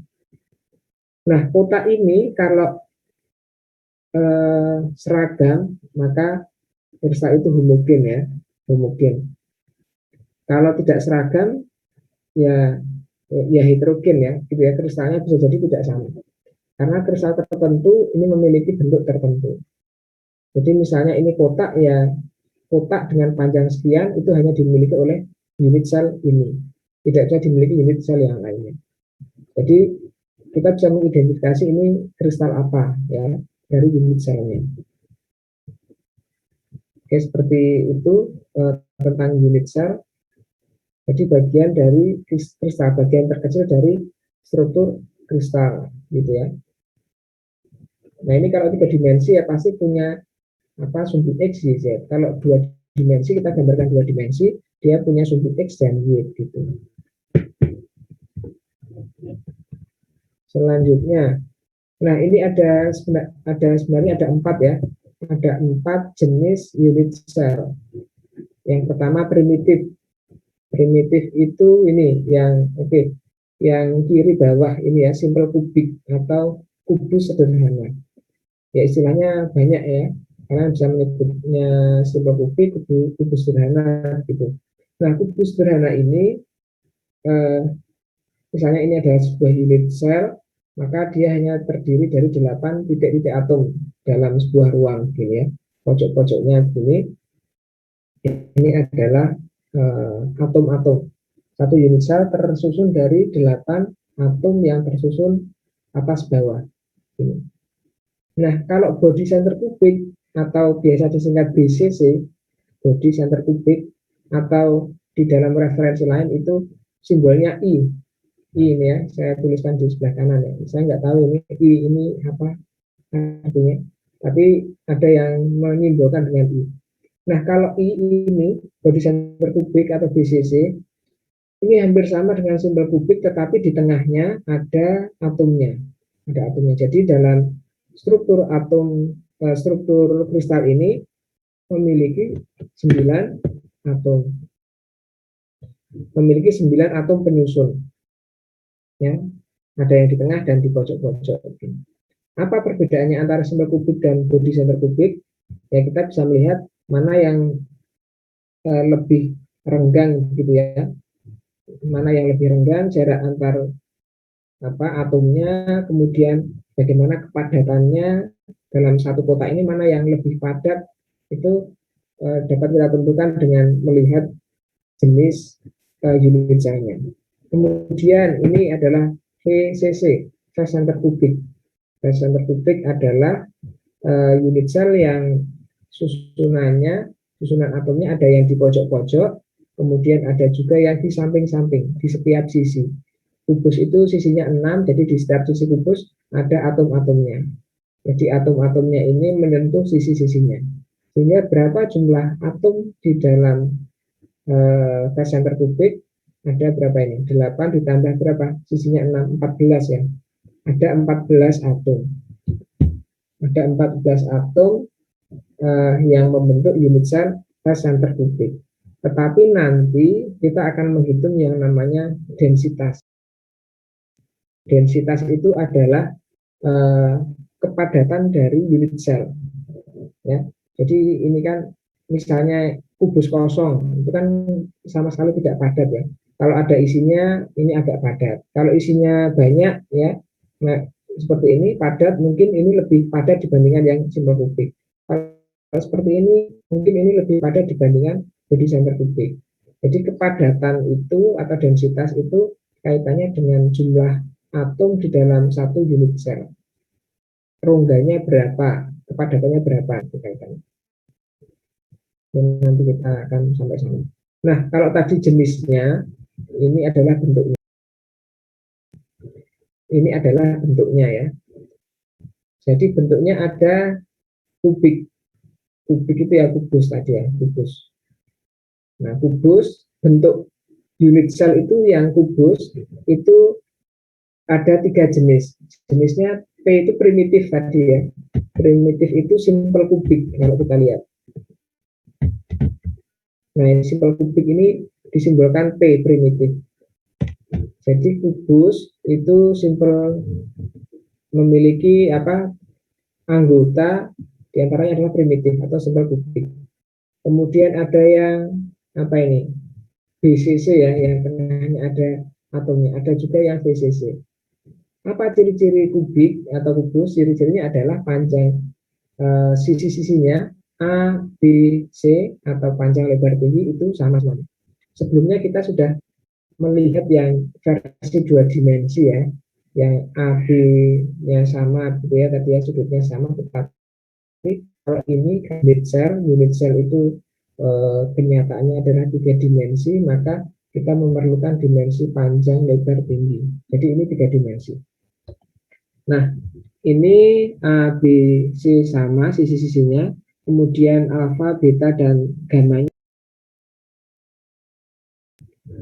Nah, kotak ini kalau seragam, maka kristal itu homogen ya, homogen. Kalau tidak seragam, ya heterogen ya, gitu ya, kristalnya bisa jadi tidak sama. Karena kristal tertentu ini memiliki bentuk tertentu. Jadi misalnya ini kotak, ya kotak dengan panjang sekian itu hanya dimiliki oleh unit sel ini, tidak bisa dimiliki unit sel yang lainnya. Jadi kita bisa mengidentifikasi ini kristal apa ya dari unit selnya. Oke, seperti itu tentang unit sel. Jadi bagian dari kristal, bagian terkecil dari struktur kristal, gitu ya. Nah ini kalau 3 dimensi ya pasti punya sumbu X, Y, Z. Kalau 2 dimensi, kita gambarkan 2 dimensi, dia punya sumbu X dan Y, gitu. Selanjutnya, nah ini sebenarnya ada 4 ya. Ada 4 jenis unit cell. Yang pertama primitif. Primitif itu ini yang yang kiri bawah ini ya, simple kubik atau kubus sederhana. Ya istilahnya banyak ya, karena bisa menyebutnya simple kubik, kubus sederhana gitu. Nah kubus sederhana ini misalnya ini adalah sebuah unit cell, maka dia hanya terdiri dari 8 titik-titik atom dalam sebuah ruang gini ya. Pojok-pojoknya begini. Ini adalah atom-atom. Satu unit sel tersusun dari 8 atom yang tersusun atas bawah. Ini. Nah, kalau body center kubik atau biasa disingkat BCC, body center kubik, atau di dalam referensi lain itu simbolnya I. I ini ya, saya tuliskan di sebelah kanan ya. Saya nggak tahu ini I ini apa artinya, tapi ada yang menyimbolkan dengan I. Nah, kalau I ini body center kubik atau BCC ini hampir sama dengan simbol kubik, tetapi di tengahnya ada atomnya. Ada atomnya. Jadi dalam struktur atom, struktur kristal ini memiliki 9 atom. Memiliki 9 atom penyusun. Ya, ada yang di tengah dan di pojok-pojok. Apa perbedaannya antara simbol kubik dan body center kubik? Ya kita bisa melihat mana yang lebih renggang gitu ya. Mana yang lebih renggang, jarak antar atomnya, kemudian bagaimana kepadatannya dalam satu kotak ini, mana yang lebih padat, itu dapat kita tentukan dengan melihat jenis unit cell-nya. Kemudian ini adalah VCC, phase center kubik. Phase center kubik adalah unit cell yang susunan atomnya ada yang di pojok-pojok, kemudian ada juga yang di samping-samping, di setiap sisi. Kubus itu sisinya 6, jadi di setiap sisi kubus ada atom-atomnya. Jadi atom-atomnya ini menyentuh sisi-sisinya. Sehingga berapa jumlah atom di dalam phase center kubik? Ada berapa ini? 8 ditambah berapa? Sisinya 6, 14 ya. Ada 14 atom. Ada 14 atom yang membentuk unit cell phase center kubik. Tetapi nanti kita akan menghitung yang namanya densitas. Densitas itu adalah kepadatan dari unit cell. Ya. Jadi ini kan misalnya kubus kosong, itu kan sama sekali tidak padat ya. Kalau ada isinya, ini agak padat. Kalau isinya banyak ya, nah, seperti ini padat, mungkin ini lebih padat dibandingkan yang simbol kubik. Kalau seperti ini, mungkin ini lebih padat dibandingkan body center kubik. Jadi kepadatan itu atau densitas itu kaitannya dengan jumlah atom di dalam satu unit sel. Rongganya berapa, kepadatannya berapa, itu kaitannya. Dan nanti kita akan sampai sana. Nah, kalau tadi jenisnya, ini adalah bentuknya. Ini adalah bentuknya ya. Jadi bentuknya ada kubik. Kubik itu ya kubus tadi ya, kubus. Nah, kubus bentuk unit cell itu yang kubus itu ada 3 jenis. Jenisnya P itu primitif tadi ya. Primitif itu simple kubik kalau kita lihat. Nah, yang simple kubik ini disimbolkan P primitif. Jadi kubus itu simple memiliki anggota diantaranya adalah primitif atau simple kubik. Kemudian ada yang ini BCC ya, yang tengahnya ada atomnya. Ada juga yang VCC. Apa ciri-ciri kubik atau kubus? Ciri-cirinya adalah panjang sisi-sisinya A, B, C atau panjang lebar tinggi itu sama-sama. Sebelumnya kita sudah melihat yang versi 2 dimensi ya, yang A, B-nya sama gitu ya, tadi ya sudutnya sama, tetapi kalau ini unit cell itu kenyataannya adalah 3 dimensi, maka kita memerlukan dimensi panjang, lebar, tinggi. Jadi ini 3 dimensi. Nah, ini A, B, C sama sisi-sisinya, kemudian alfa, beta, dan gamanya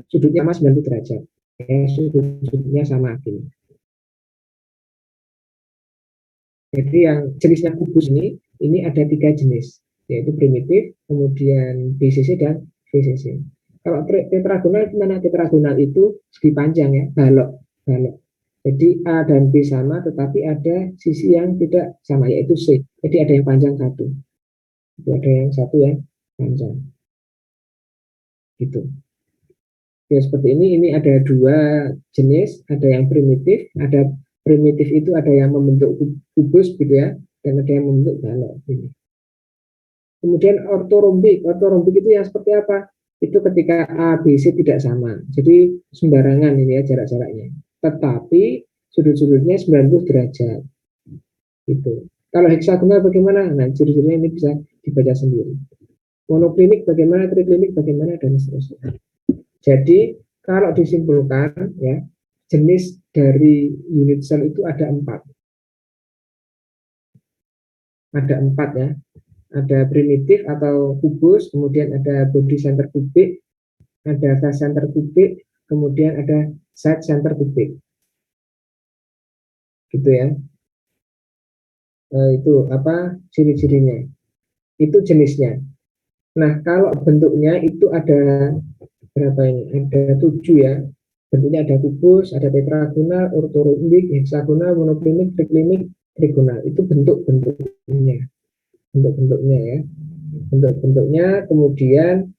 sudutnya sama 90 derajat. Ya, sudutnya sama gini. Jadi yang jenisnya kubus ini ada 3 jenis, yaitu primitif, kemudian BCC dan VCC. Kalau tetragonal gimana? Tetragonal itu segi panjang ya, balok. Jadi A dan B sama, tetapi ada sisi yang tidak sama, yaitu C. Jadi ada yang panjang satu. Itu ada yang satu yang panjang. Gitu. Ya seperti ini ada 2 jenis, ada yang primitif, ada primitif itu ada yang membentuk kubus gitu ya, dan ada yang membentuk balok. Ini. Kemudian ortorombik itu yang seperti apa? Itu ketika A, B, C tidak sama. Jadi sembarangan ini ya jarak-jaraknya. Tetapi sudut-sudutnya 90 derajat. Gitu. Kalau heksagonal bagaimana? Nah, ciri-cirinya ini bisa dibaca sendiri. Monoklinik bagaimana, triklinik bagaimana, dan seterusnya. Jadi kalau disimpulkan ya, jenis dari unit cell itu ada 4. Ada 4 ya. Ada primitif atau kubus, kemudian ada body center kubik, ada phase center kubik, kemudian ada side center kubik. Gitu ya. Itu ciri-cirinya. Itu jenisnya. Nah, kalau bentuknya itu ada berapa ini? Ada 7 ya. Bentuknya ada kubus, ada tetragonal, ortorombik, heksagonal, monoklinik, triklinik, trigonal. Itu bentuk-bentuknya. Bentuk-bentuknya ya. Bentuk-bentuknya, kemudian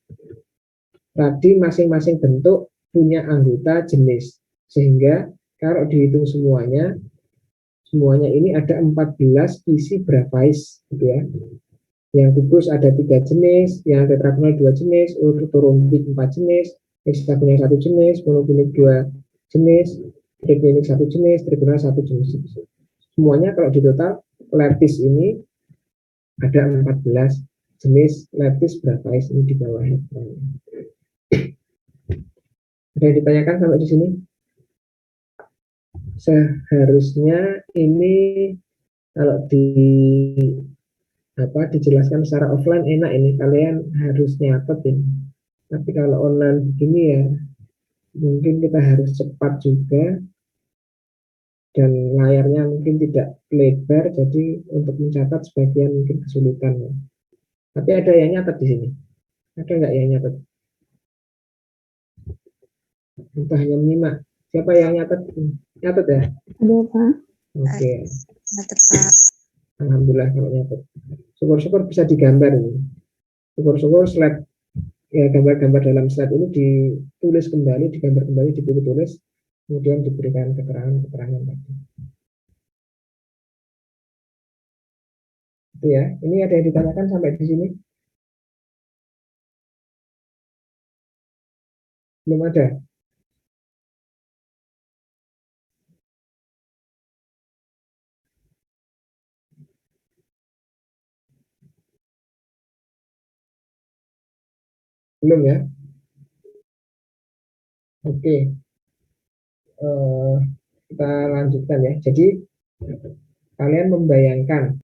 tadi masing-masing bentuk punya anggota jenis. Sehingga kalau dihitung semuanya ini ada 14 isi grafais gitu ya. Yang kubus ada 3 jenis, yang tetragonal 2 jenis, ortorombik 4 jenis, heksagonal 1 jenis, monoklinik 2 jenis, triklinik 1 jenis, trigonal 1 jenis. Semuanya kalau di total leptis ini ada 14 jenis leptis berapa ini di bawahnya. Ada yang ditanyakan sampai di sini? Seharusnya ini kalau dijelaskan secara offline enak ini, kalian harus nyatet ini. Tapi kalau online begini ya mungkin kita harus cepat juga dan layarnya mungkin tidak lebar, jadi untuk mencatat sebagian mungkin kesulitan ya. Tapi ada yang nyatet di sini? Ada nggak yang nyatet? Entah hanya menyimak. Siapa yang nyatet? Nyatet ya? Ada, Pak. Oke. Nyatet, Pak. Alhamdulillah kalau nyatet. Syukur-syukur bisa digambar ini. Syukur-syukur slide ya, gambar-gambar dalam slide ini ditulis kembali, digambar kembali, ditulis, kemudian diberikan keterangan tadi. Itu ya. Ini ada yang ditanyakan sampai di sini? Belum ada? Belum ya? Oke. Kita lanjutkan ya. Jadi kalian membayangkan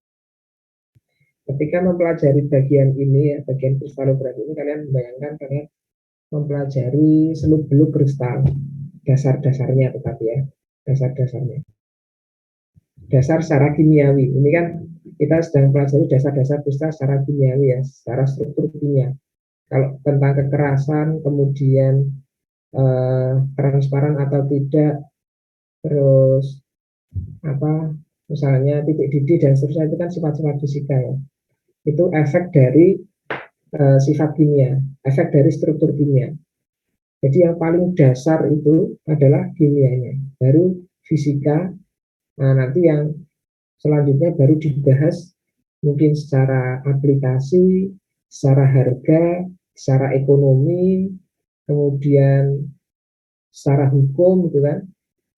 ketika mempelajari bagian ini ya, bagian kristalografi ini, kalian membayangkan kalian mempelajari seluk-beluk kristal, dasar-dasarnya tetapi ya, dasar-dasarnya. Dasar secara kimiawi. Ini kan kita sedang mempelajari dasar-dasar kristal secara kimiawi ya, secara struktur kimia. Kalau tentang kekerasan, kemudian transparan atau tidak, terus apa misalnya titik didih dan seterusnya, itu kan sifat-sifat fisika ya. Itu efek dari sifat kimia, efek dari struktur kimia. Jadi yang paling dasar itu adalah kimianya, baru fisika. Nah, nanti yang selanjutnya baru dibahas mungkin secara aplikasi, secara harga, secara ekonomi, kemudian secara hukum gitu kan.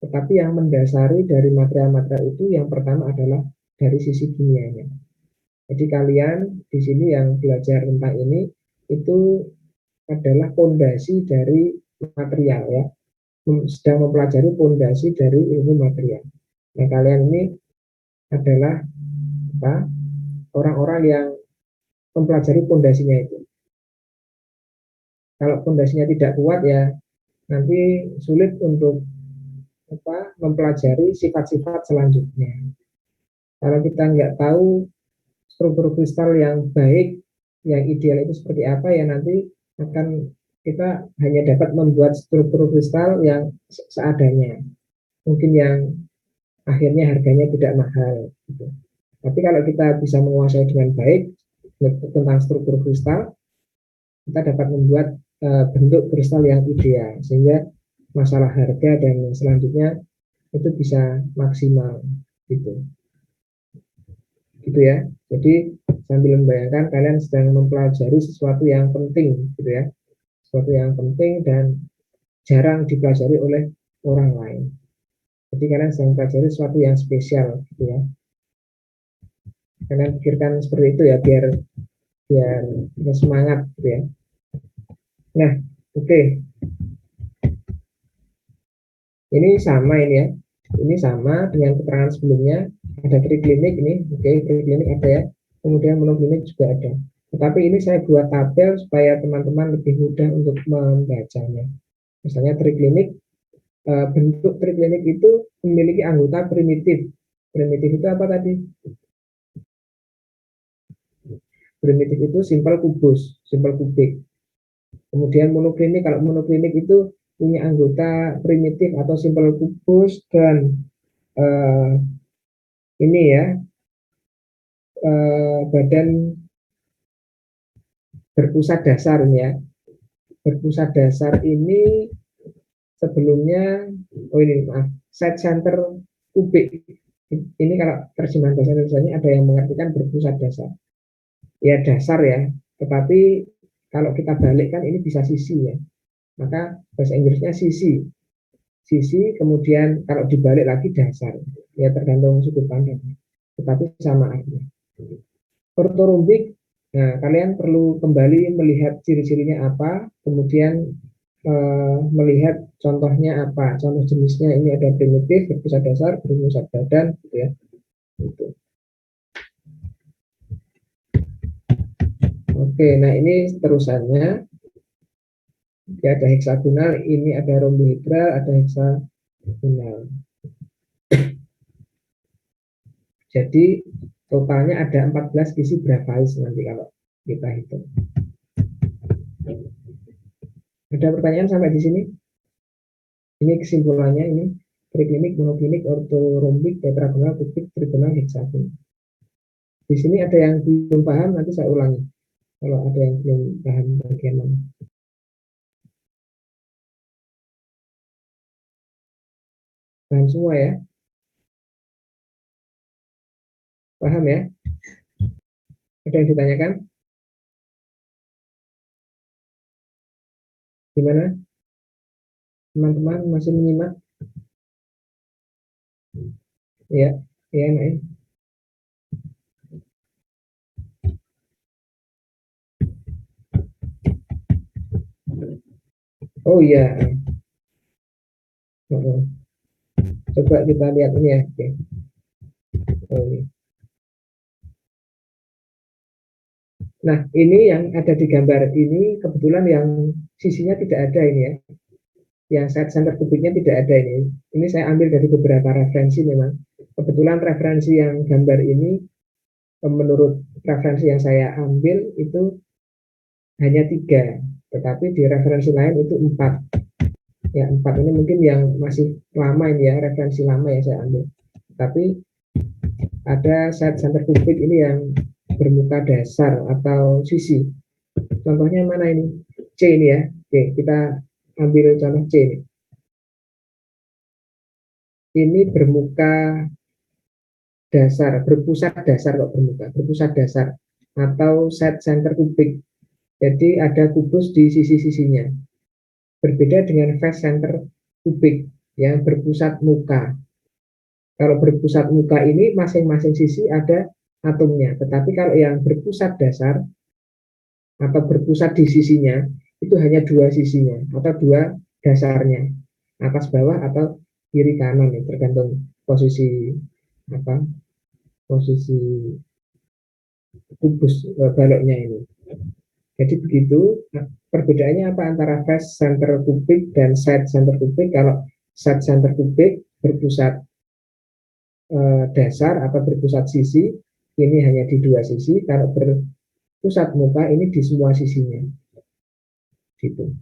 Tetapi yang mendasari dari material-material itu yang pertama adalah dari sisi kimianya. Jadi kalian di sini yang belajar tentang ini itu adalah fondasi dari material ya, sedang mempelajari fondasi dari ilmu material. Nah, kalian ini adalah orang-orang yang mempelajari fondasinya itu. Kalau fondasinya tidak kuat ya nanti sulit untuk mempelajari sifat-sifat selanjutnya. Kalau kita nggak tahu struktur kristal yang baik, yang ideal itu seperti apa ya, nanti akan kita hanya dapat membuat struktur kristal yang seadanya. Mungkin yang akhirnya harganya tidak mahal. Gitu. Tapi kalau kita bisa menguasai dengan baik tentang struktur kristal, kita dapat membuat bentuk kristal yang ideal, sehingga masalah harga dan selanjutnya itu bisa maksimal gitu ya. Jadi sambil membayangkan kalian sedang mempelajari sesuatu yang penting gitu ya, sesuatu yang penting dan jarang dipelajari oleh orang lain. Jadi kalian sedang mempelajari sesuatu yang spesial gitu ya. Kalian pikirkan seperti itu ya, biar semangat gitu ya. Nah, oke. Ini sama ini ya. Ini sama dengan keterangan sebelumnya. Ada triklinik ini, oke, triklinik ada ya. Kemudian monoklinik juga ada. Tetapi ini saya buat tabel supaya teman-teman lebih mudah untuk membacanya. Misalnya triklinik, bentuk triklinik itu memiliki anggota primitif. Primitif itu apa tadi? Primitif itu simpel kubus, simpel kubik. Kemudian monoklinik, kalau monoklinik itu punya anggota primitif atau simpel kubus dan ini ya, badan berpusat dasar ini ya. Berpusat dasar ini sebelumnya, side center kubik. Ini kalau terjemahan bahasa Indonesia ada yang mengartikan berpusat dasar. ya dasar ya, tetapi kalau kita balikkan ini bisa sisi ya, maka bahasa Inggrisnya sisi, kemudian kalau dibalik lagi dasar, ya tergantung sudut pandang, tetapi sama artinya. Ortorombik, nah kalian perlu kembali melihat ciri-cirinya apa, kemudian melihat contohnya apa, contoh jenisnya ini ada primitif, berpusat dasar, berpusat badan, gitu ya. Gitu. Oke, nah ini terusannya. Ya, ada heksagonal, ini ada rombohedral, ada heksagonal. Jadi totalnya ada 14 isi grafais nanti kalau kita hitung. Ada pertanyaan sampai di sini? Ini kesimpulannya ini triklinik, monoklinik, ortorombik, tetragonal, kubik, trigonal, heksagonal. Di sini ada yang belum paham, nanti saya ulangi. Kalau ada yang belum paham bagian mana. Paham semua ya? Paham ya? Ada yang ditanyakan? Gimana? Teman-teman masih menyimak? Ya, ya, nah. Oh iya. Coba kita lihat ini ya. Oke. Oh, ini. Nah, ini yang ada di gambar ini kebetulan yang sisinya tidak ada ini ya. Yang side center kubiknya tidak ada ini. Ini saya ambil dari beberapa referensi memang. Kebetulan referensi yang gambar ini menurut referensi yang saya ambil itu hanya 3, tetapi di referensi lain itu 4. Ya 4 ini mungkin yang masih lama ini ya, referensi lama yang saya ambil. Tapi ada side center kubik ini yang bermuka dasar atau sisi. Contohnya mana ini? C ini ya. Oke, kita ambil contoh C ini. Ini bermuka dasar, berpusat dasar kok berpusat dasar atau side center kubik. Jadi ada kubus di sisi-sisinya. Berbeda dengan face center kubik yang berpusat muka. Kalau berpusat muka ini masing-masing sisi ada atomnya, tetapi kalau yang berpusat dasar atau berpusat di sisinya itu hanya 2 sisinya atau 2 dasarnya, atas bawah atau kiri kanan ya, tergantung posisi posisi kubus baloknya ini. Jadi begitu. Nah, perbedaannya apa antara face center kubik dan side center kubik? Kalau side center kubik berpusat dasar atau berpusat sisi, ini hanya di 2 sisi. Kalau berpusat muka ini di semua sisinya. Gitu.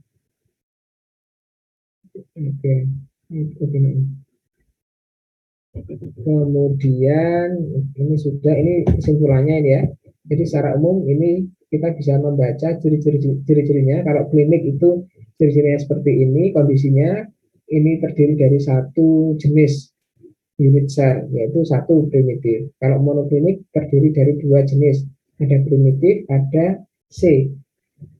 Oke. Kemudian ini sudah, ini kesimpulannya ini ya. Jadi secara umum ini kita bisa membaca ciri-cirinya. Kalau klinik itu ciri-cirinya seperti ini, kondisinya ini terdiri dari 1 jenis unit sel, yaitu 1 primitif. Kalau monoklinik terdiri dari 2 jenis, ada primitif, ada C.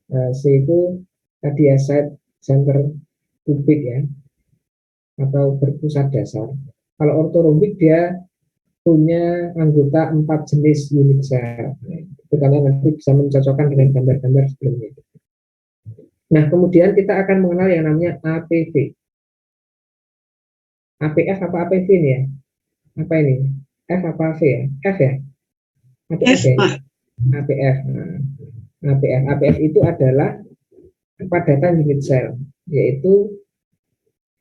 C itu tadi ya, side center kubik ya, atau berpusat dasar. Kalau ortorombik dia punya anggota 4 jenis unit sel. Itu kalian nanti bisa mencocokkan dengan gambar-gambar sebelumnya. Nah, kemudian kita akan mengenal yang namanya APV. APF apa APV ini ya? Apa ini? F apa V ya? F ya? APF ya? APF. Nah, APF itu adalah kepadatan unit sel, yaitu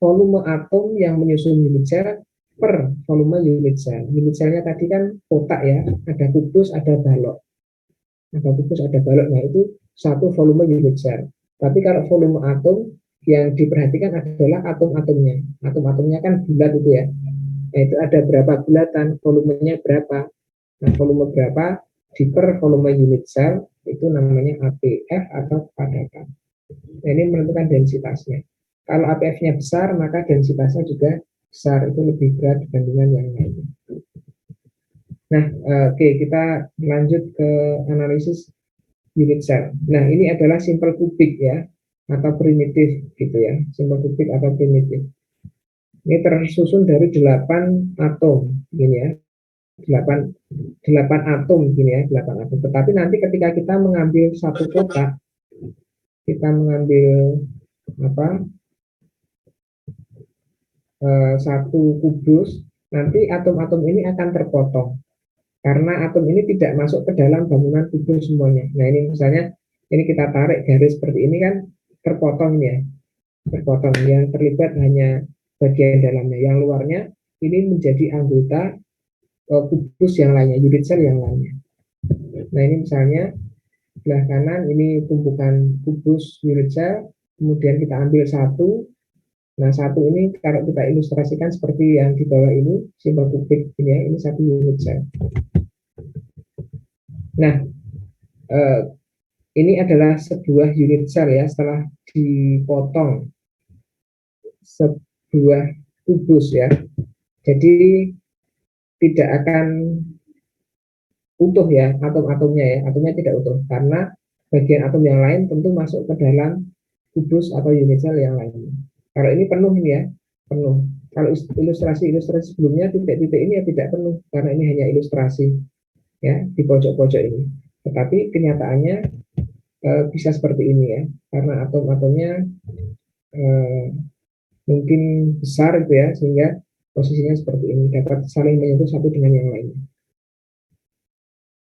volume atom yang menyusun unit sel per volume unit sel. Unit selnya tadi kan kotak ya, ada kubus, ada balok. Ada kubus, ada balok. Nah, itu 1 volume unit sel. Tapi kalau volume atom yang diperhatikan adalah atom-atomnya. Atom-atomnya kan bulat itu ya. Nah, itu ada berapa bulatan, volumenya berapa. Nah, volume berapa di per volume unit sel itu namanya APF atau kepadatan. Nah, ini menentukan densitasnya. Kalau APF-nya besar, maka densitasnya juga besar, itu lebih berat dibandingkan yang lainnya. Nah, oke, kita lanjut ke analisis unit cell. Nah, ini adalah simple kubik ya, atau primitif gitu ya, simple kubik atau primitif. Ini tersusun dari 8 atom, gini ya, 8 atom gini ya, 8 atom. Tetapi nanti ketika kita mengambil satu kotak, kita mengambil apa, satu kubus, nanti atom-atom ini akan terpotong karena atom ini tidak masuk ke dalam bangunan kubus semuanya. Nah, ini misalnya ini kita tarik garis seperti ini kan terpotong ya, terpotong. Yang terlibat hanya bagian dalamnya, yang luarnya ini menjadi anggota kubus yang lainnya, unit cell yang lainnya. Nah, ini misalnya sebelah kanan ini tumpukan kubus unit cell, kemudian kita ambil satu. Nah, satu ini kalau kita ilustrasikan seperti yang di bawah ini, simple kubik ini ya, ini satu unit cell. Nah, ini adalah sebuah unit cell ya, setelah dipotong sebuah kubus ya. Jadi tidak akan utuh ya atom-atomnya ya, atomnya tidak utuh karena bagian atom yang lain tentu masuk ke dalam kubus atau unit cell yang lainnya. Kalau ini penuh ini ya, penuh. Kalau ilustrasi sebelumnya titik-titik ini ya tidak penuh karena ini hanya ilustrasi ya di pojok-pojok ini. Tetapi kenyataannya bisa seperti ini ya, karena atom-atomnya mungkin besar itu ya, sehingga posisinya seperti ini dapat saling menyentuh satu dengan yang lainnya.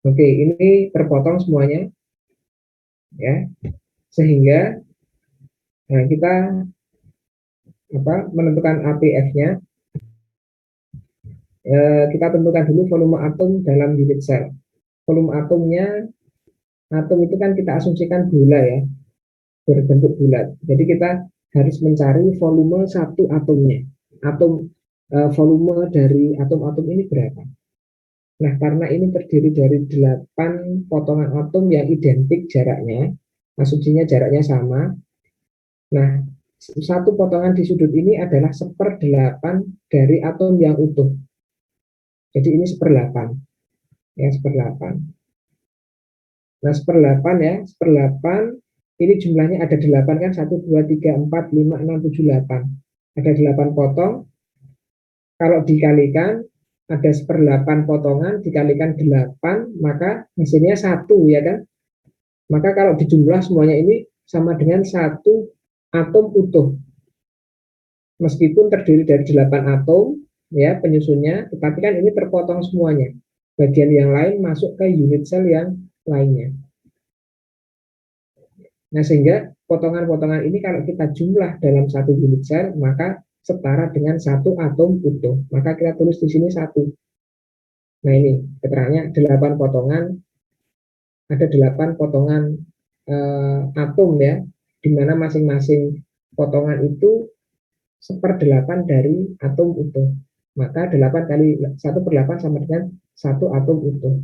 Oke, ini terpotong semuanya ya, sehingga kita menentukan APF-nya. Kita tentukan dulu volume atom dalam unit cell. Volume atomnya, atom itu kan kita asumsikan bola ya, berbentuk bulat. Jadi kita harus mencari volume satu atomnya. Volume dari atom-atom ini berapa? Nah, karena ini terdiri dari 8 potongan atom yang identik jaraknya, asumsinya jaraknya sama. Nah, satu potongan di sudut ini adalah 1/8 dari atom yang utuh. Jadi ini 1/8. Ya, 1/8. Nah, 1/8 ya, 1/8 ini jumlahnya ada 8 kan, 1, 2, 3, 4, 5, 6, 7, 8. Ada 8 potong. Kalau dikalikan, ada 1/8 potongan dikalikan 8, maka hasilnya 1 ya kan. Maka kalau dijumlah semuanya ini sama dengan 1 atom utuh. Meskipun terdiri dari 8 atom ya penyusunnya, tetapi kan ini terpotong semuanya. Bagian yang lain masuk ke unit cell yang lainnya. Nah, sehingga potongan-potongan ini kalau kita jumlah dalam satu unit cell, maka setara dengan 1 atom utuh. Maka kita tulis di sini 1. Nah, ini keterangannya 8 potongan, ada 8 potongan atom ya, di mana masing-masing potongan itu 1/8 dari atom utuh. Maka 8 kali 1/8 sama dengan 1 atom utuh.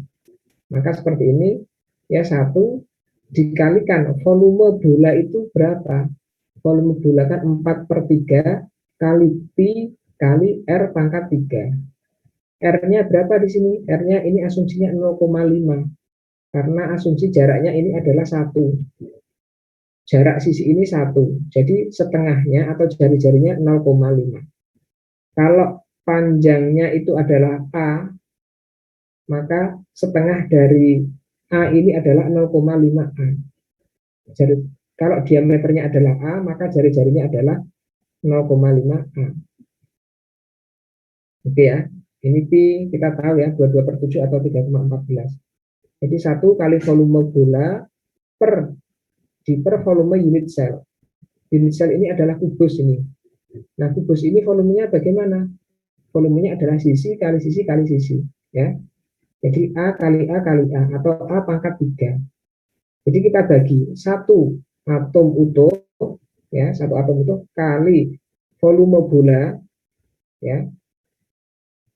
Maka seperti ini ya, 1 dikalikan volume bola itu berapa? Volume bola kan 4/3 kali pi kali R pangkat 3. R-nya berapa di sini? R-nya ini asumsinya 0,5. Karena asumsi jaraknya ini adalah 1. Jarak sisi ini 1. Jadi setengahnya atau jari-jarinya 0,5. Kalau panjangnya itu adalah A, maka setengah dari A ini adalah 0,5 A. Jadi kalau diameternya adalah A, maka jari-jarinya adalah 0,5 A. Oke ya, ini pi kita tahu ya, 22/7 atau 3,14. Jadi 1 kali volume bola per volume unit cell. Unit cell ini adalah kubus ini. Nah, kubus ini volumenya bagaimana? Volumenya adalah sisi kali sisi kali sisi ya. Jadi A kali A kali A atau A pangkat 3. Jadi kita bagi 1 atom utuh ya, 1 atom utuh kali volume bola ya.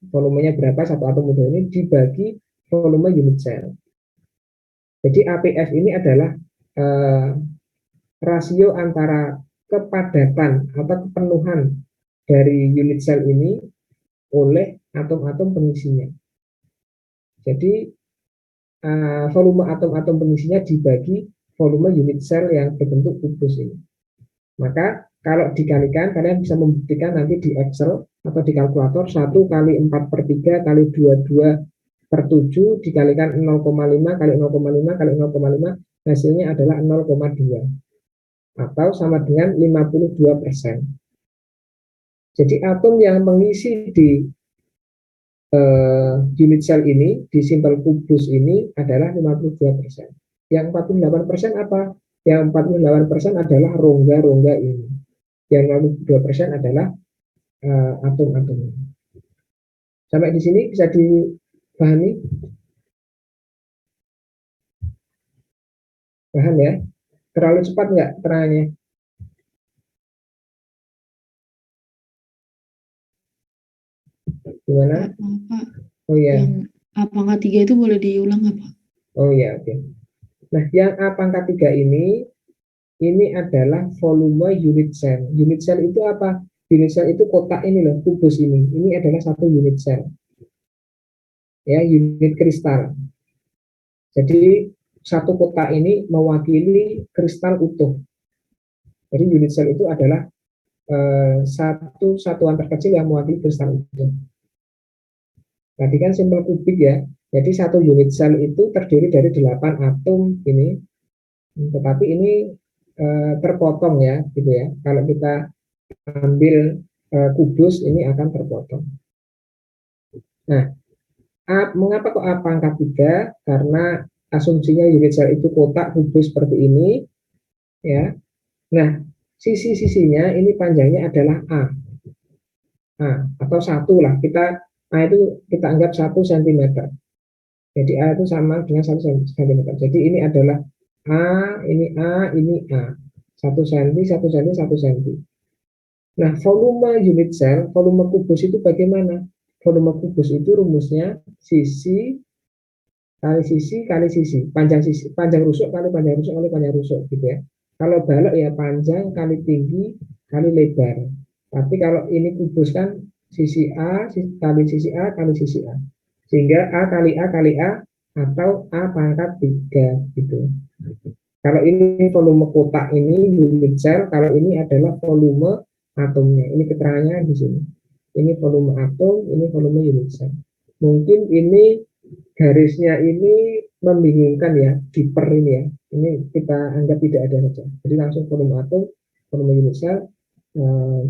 Volumenya berapa 1 atom utuh ini dibagi volume unit cell. Jadi APF ini adalah rasio antara kepadatan atau kepenuhan dari unit cell ini oleh atom-atom pengisinya. Jadi volume atom-atom pengisinya dibagi volume unit sel yang berbentuk kubus ini. Maka kalau dikalikan, kalian bisa membuktikan nanti di Excel atau di kalkulator 1 kali 4/3 kali 22/7 dikalikan 0,5 kali 0,5 kali 0,5 hasilnya adalah 0,2 atau sama dengan 52%. Jadi atom yang mengisi di unit sel ini, di simbol kubus ini adalah 52%. Yang 48% apa? Yang 48% adalah rongga-rongga ini. Yang 52% adalah atom-atom. Sampai di sini bisa dipahami? Paham ya? Terlalu cepat nggak terangannya? Gimana? Pak, Oh ya. yang A pangkat 3 itu boleh diulang nggak, Pak? Oh ya, oke. Nah, yang A pangkat 3 ini adalah volume unit sel. Unit sel itu apa? Unit sel itu kotak ini loh, kubus ini. Ini adalah satu unit sel. Ya, unit kristal. Jadi satu kotak ini mewakili kristal utuh. Jadi unit sel itu adalah satu satuan terkecil yang mewakili kristal utuh. Tadi kan simbol kubik ya. Jadi satu unit sel itu terdiri dari 8 atom ini. Tetapi ini terpotong ya, gitu ya. Kalau kita ambil kubus ini akan terpotong. Nah, mengapa kok A pangkat 3? Karena asumsinya unit sel itu kotak kubus seperti ini, ya. Nah, sisi-sisinya ini panjangnya adalah A atau 1 lah. A itu kita anggap 1 cm. Jadi A itu sama dengan 1 cm. Jadi ini adalah A, ini A, ini A. 1 cm, 1 cm, 1 cm. Nah, volume unit sel, volume kubus itu bagaimana? Volume kubus itu rumusnya sisi kali sisi kali sisi, panjang rusuk kali panjang rusuk kali panjang rusuk, gitu ya. Kalau balok ya panjang kali tinggi kali lebar. Tapi kalau ini kubus kan sisi A kali sisi A kali sisi A. Sehingga A kali A kali A atau A pangkat 3 gitu. Kalau ini volume kotak ini unit sel, kalau ini adalah volume atomnya. Ini keterangannya di sini. Ini volume atom, ini volume unit sel. Mungkin ini garisnya ini membingungkan ya, diper ini ya. Ini kita anggap tidak ada saja. Jadi langsung volume atom, volume unit sel,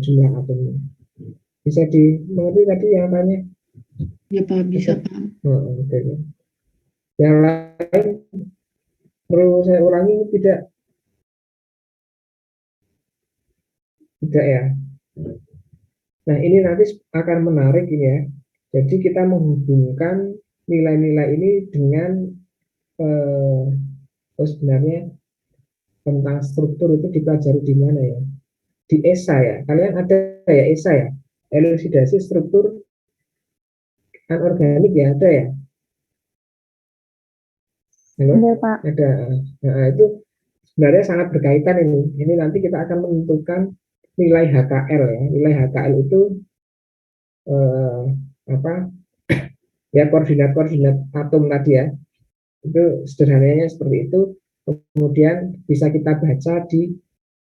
jumlah atomnya. Bisa dimengerti tadi yang tanya? Ya Pak, bisa Pak. Oke. Yang lain perlu saya ulangi tidak ya. Nah, ini nanti akan menarik ini ya. Jadi kita menghubungkan nilai-nilai ini dengan sebenarnya tentang struktur itu dipelajari di mana ya? Di ESA ya. Kalian ada ya ESA ya? Elusidasi struktur anorganik ya, ada ya? Halo? Ada, Pak. Ada. Nah, itu sebenarnya sangat berkaitan ini. Ini nanti kita akan menentukan nilai HKL ya. Nilai HKL itu apa? Ya koordinat-koordinat atom tadi ya. Itu sederhananya seperti itu. Kemudian bisa kita baca di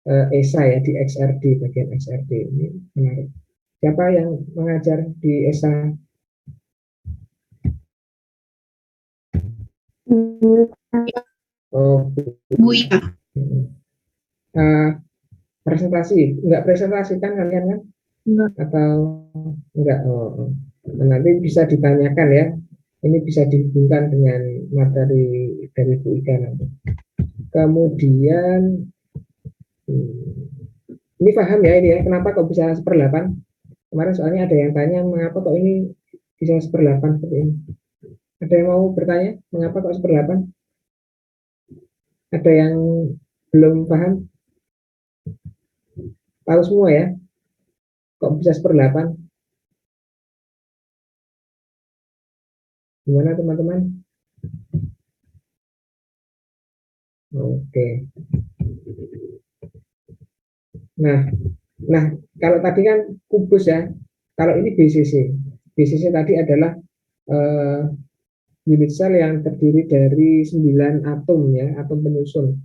ESA ya, di XRD, bagian XRD ini menarik. Siapa yang mengajar di ESA? Oh, Bu Ika. Presentasi, enggak presentasi kan kalian kan? Enggak. Atau enggak? Nanti bisa ditanyakan ya. Ini bisa dihubungkan dengan materi dari Bu Ika nanti. Kemudian ini paham ya ini ya, kenapa kok bisa 1/8? Kemarin soalnya ada yang tanya mengapa kok ini bisa 1/8 seperti ini. Ada yang mau bertanya mengapa kok 1/8? Ada yang belum paham? Tahu semua ya? Kok bisa 1/8? Gimana teman-teman? Oke. Nah, kalau tadi kan kubus ya. Kalau ini BCC. BCC tadi adalah unit cell yang terdiri dari 9 atom ya, atom penyusun.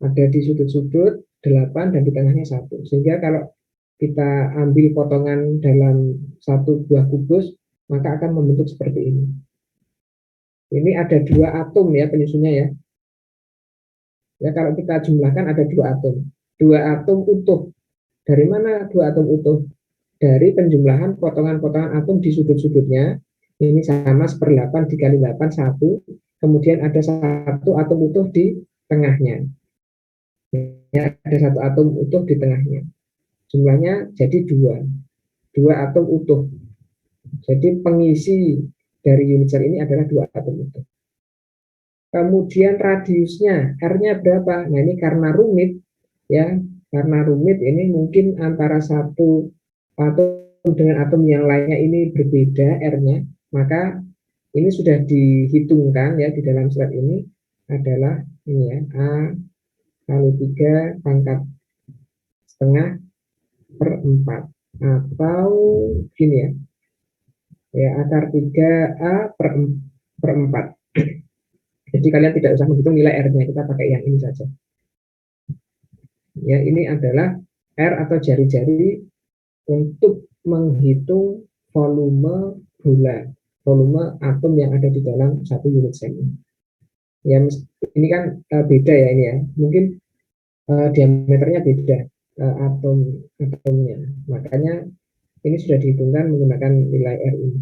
Ada di sudut-sudut 8 dan di tengahnya 1. Sehingga kalau kita ambil potongan dalam satu buah kubus, maka akan membentuk seperti ini. Ini ada 2 atom ya penyusunnya ya. Ya kalau kita jumlahkan ada 2 atom. 2 atom utuh. Dari mana 2 atom utuh? Dari penjumlahan potongan-potongan atom di sudut-sudutnya. Ini sama 1/8 dikali 8, 1. Kemudian ada 1 atom utuh di tengahnya. Ya, ada 1 atom utuh di tengahnya. Jumlahnya jadi 2. 2 atom utuh. Jadi pengisi dari unit cell ini adalah 2 atom utuh. Kemudian radiusnya, R-nya berapa? Nah ini karena rumit, ya, karena rumit ini mungkin antara satu atom dengan atom yang lainnya ini berbeda R-nya, maka ini sudah dihitungkan ya di dalam surat ini adalah ini ya, A kali 3 pangkat setengah per 4 atau gini ya akar 3A per 4. Jadi kalian tidak usah menghitung nilai R-nya, kita pakai yang ini saja. Ya, ini adalah R atau jari-jari untuk menghitung volume bola, volume atom yang ada di dalam satu unit cell ini. Ya, ini kan beda ya ini ya. Mungkin diameternya beda atomnya. Makanya ini sudah dihitungkan menggunakan nilai R ini.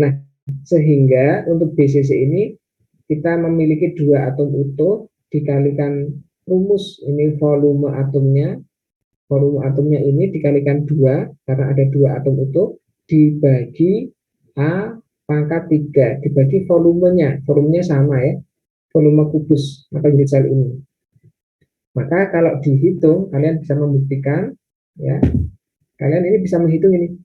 Nah, sehingga untuk BCC ini kita memiliki 2 atom utuh dikalikan rumus ini volume atomnya ini dikalikan 2 karena ada 2 atom utuh dibagi A pangkat 3 dibagi volumenya sama ya, volume kubus atau unit cell ini. Maka kalau dihitung kalian bisa membuktikan ya, kalian ini bisa menghitung ini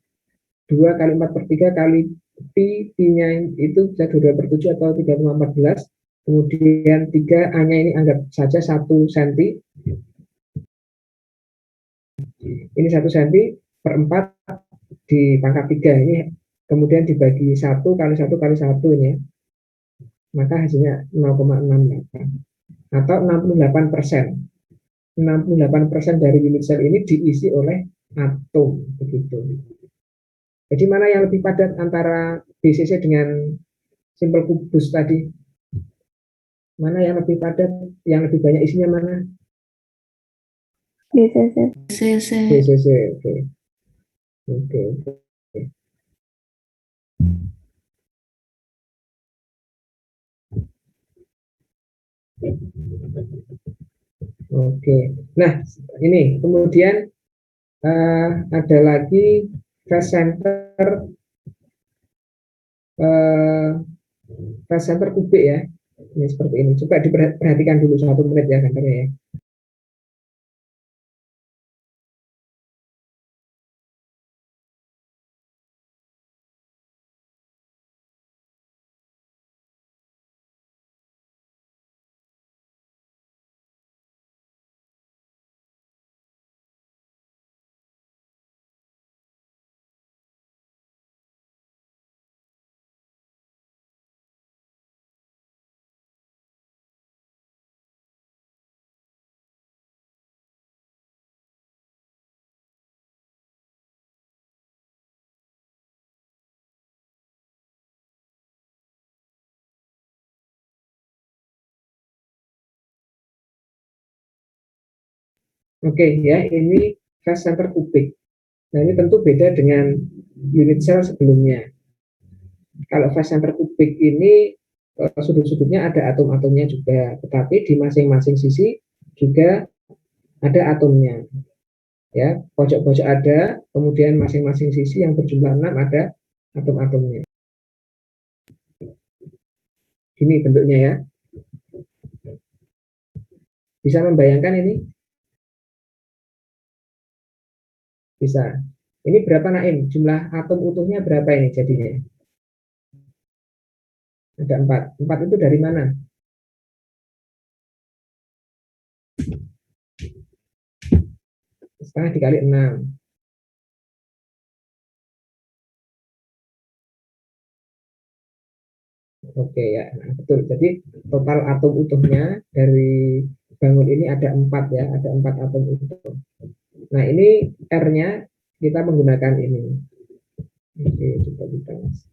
2 kali 4 per 3 kali pi-nya itu bisa 22/7 atau 3,14. Kemudian 3 A-nya ini anggap saja 1 cm. Ini 1 cm per 4 di pangkat 3 ini. Kemudian dibagi 1 kali 1 kali 1 ini ya. Maka hasilnya 0,68 atau 68%. 68% dari unit cell ini diisi oleh atom begitu. Jadi mana yang lebih padat antara BCC dengan simpel kubus tadi? Mana yang lebih padat, yang lebih banyak isinya mana? BCC. BCC, oke. Oke. Oke. Nah, ini kemudian ada lagi fast center fast center kubik ya. Ini seperti ini. Coba diperhatikan dulu 1 menit ya gambarnya ya. Oke ya, ini fast center kubik. Nah ini tentu beda dengan unit cell sebelumnya. Kalau fast center kubik ini sudut-sudutnya ada atom-atomnya juga, tetapi di masing-masing sisi juga ada atomnya. Ya, pojok-pojok ada, kemudian masing-masing sisi yang berjumlah 6 ada atom-atomnya. Ini bentuknya ya. Bisa membayangkan ini? Bisa. Ini berapa Naim? Jumlah atom utuhnya berapa ini jadinya? Ada 4. 4 itu dari mana? Setengah dikali 6. Oke ya, nah, betul. Jadi total atom utuhnya dari bangun ini ada 4 ya, ada 4 atom utuh. Nah ini R-nya kita menggunakan ini. Oke, coba kita.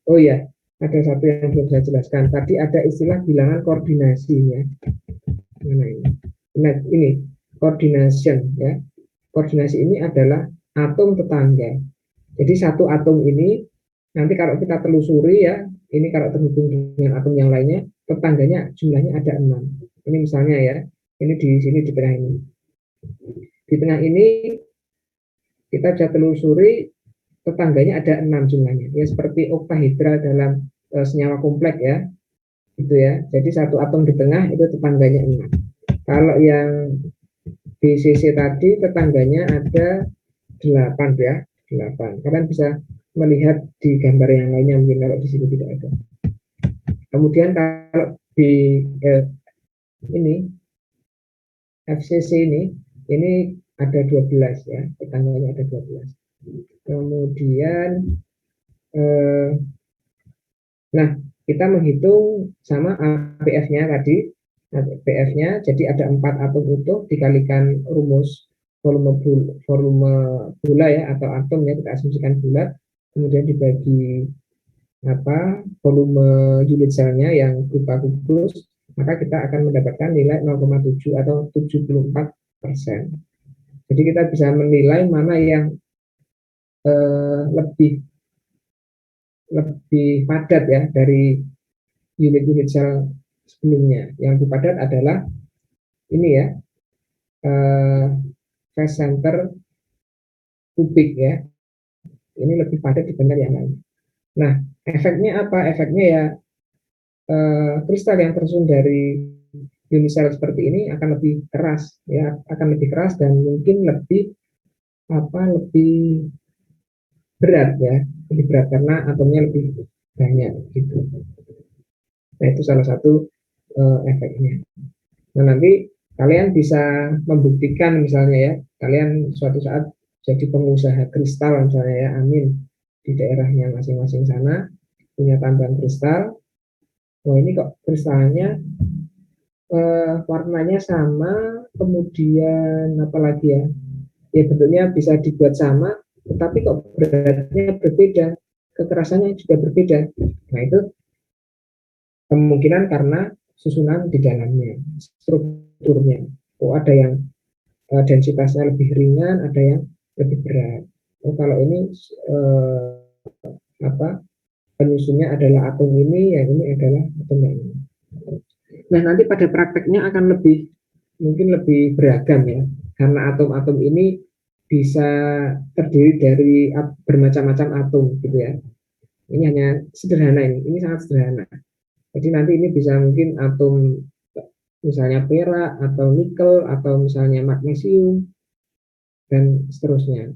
Oh ya, ada satu yang belum saya jelaskan. Tadi ada istilah bilangan koordinasinya. Mana ini? Nah ini coordination ya. Koordinasi ini adalah atom tetangga. Jadi satu atom ini nanti kalau kita telusuri ya, ini kalau terhubung dengan atom yang lainnya, tetangganya jumlahnya ada 6. Ini misalnya ya, ini di sini di tengah ini. Di tengah ini kita bisa telusuri tetangganya ada 6 jumlahnya. Ya seperti oktahedra dalam senyawa kompleks ya. Gitu ya. Jadi satu atom di tengah itu tetangganya 6. Kalau yang BCC tadi tetangganya ada 8 ya, 8. Kalian bisa melihat di gambar yang lainnya mungkin kalau di sini tidak ada. Kemudian kalau di ini FCC ini ada 12 ya, tetangganya ada 12. Kemudian nah kita menghitung sama APF-nya tadi. APF-nya jadi ada 4 atom utuh dikalikan rumus volume bola ya atau atom ya, kita asumsikan bulat, kemudian dibagi volume unit selnya yang berupa kubus, maka kita akan mendapatkan nilai 0,7 atau 74%. Jadi kita bisa menilai mana yang lebih padat ya dari unit-unit sel sebelumnya. Yang lebih padat adalah ini ya, phase center kubik ya, ini lebih padat dibanding yang lain. Nah efeknya apa? Efeknya ya kristal yang tersusun dari unit sel seperti ini akan lebih keras ya, akan lebih keras dan mungkin lebih berat ya, lebih berat karena atomnya lebih banyak gitu. Nah itu salah satu efeknya. Nah nanti kalian bisa membuktikan misalnya ya, kalian suatu saat jadi pengusaha kristal misalnya ya, amin, di daerahnya masing-masing sana punya tambang kristal. Wah ini kok kristalnya warnanya sama, kemudian apalagi ya, ya bentuknya bisa dibuat sama, tetapi kok beratnya berbeda, kekerasannya juga berbeda. Nah itu kemungkinan karena susunan di dalamnya, strukturnya. Oh ada yang densitasnya lebih ringan, ada yang lebih berat. Oh kalau ini penyusunnya adalah atom ini, yang ini adalah atom yang ini. Nah nanti pada prakteknya akan mungkin lebih beragam ya, karena atom-atom ini bisa terdiri dari bermacam-macam atom gitu ya. Ini hanya sederhana, ini sangat sederhana. Jadi nanti ini bisa mungkin atom misalnya perak atau nikel atau misalnya magnesium dan seterusnya.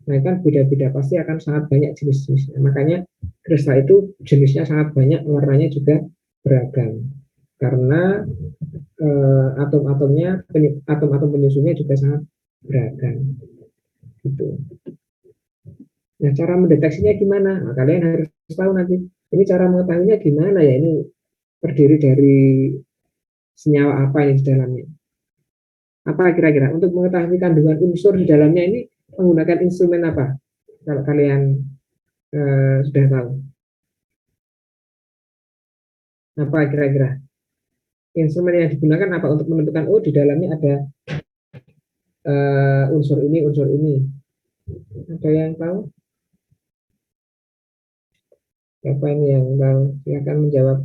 Nah kan beda-beda, pasti akan sangat banyak jenis-jenisnya. Makanya kristal itu jenisnya sangat banyak, warnanya juga beragam. Karena atom-atom penyusunnya juga sangat beragam. Gitu. Nah cara mendeteksinya gimana? Nah, kalian harus tahu nanti. Ini cara mengetahuinya gimana ya? Ini terdiri dari senyawa apa ini di dalamnya? Apa kira-kira untuk mengetahui kandungan unsur di dalamnya ini menggunakan instrumen apa? Kalau kalian sudah tahu. Apa kira-kira? Instrumen yang digunakan apa untuk menentukan di dalamnya ada unsur ini, unsur ini. Ada yang tahu? Siapa ini yang tahu? Silakan menjawab.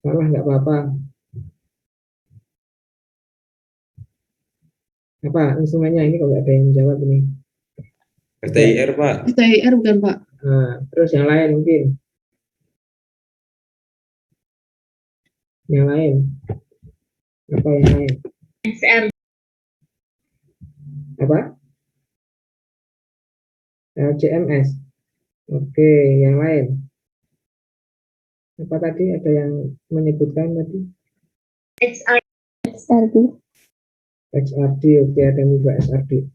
Salah nggak apa-apa. Apa instrumennya ini kalau nggak ada yang menjawab ini? RTIR Pak. RTIR bukan Pak? Nah, terus yang lain mungkin. Yang lain. Apa yang lain? SR. Apa? LCMS. Oke, yang lain. Apa tadi ada yang menyebutkan tadi? XRD. XRD, oke ada juga XRD.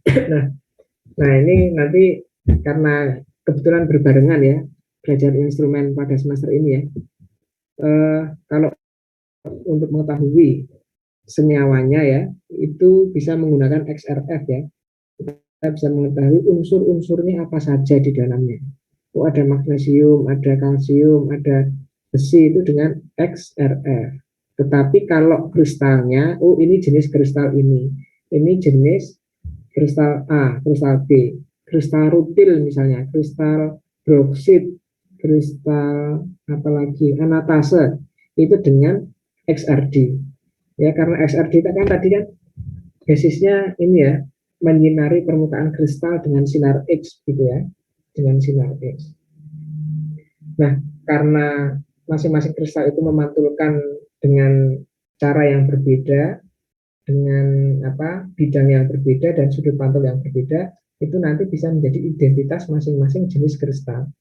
nah ini nanti karena kebetulan berbarengan ya belajar instrumen pada semester ini ya. kalau untuk mengetahui senyawanya ya, itu bisa menggunakan XRF ya. Kita bisa mengetahui unsur-unsurnya apa saja di dalamnya. Oh, ada magnesium, ada kalsium, ada besi, itu dengan XRF. Tetapi kalau kristalnya, oh ini jenis kristal ini jenis kristal A, kristal B, kristal rutil misalnya, kristal broksit, kristal apalagi anatase, itu dengan XRD. Ya, karena XRD kan tadi kan basisnya ini ya, menyinari permukaan kristal dengan sinar X gitu ya, dengan sinar X. Nah, karena masing-masing kristal itu memantulkan dengan cara yang berbeda, dengan bidang yang berbeda dan sudut pantul yang berbeda, itu nanti bisa menjadi identitas masing-masing jenis kristal.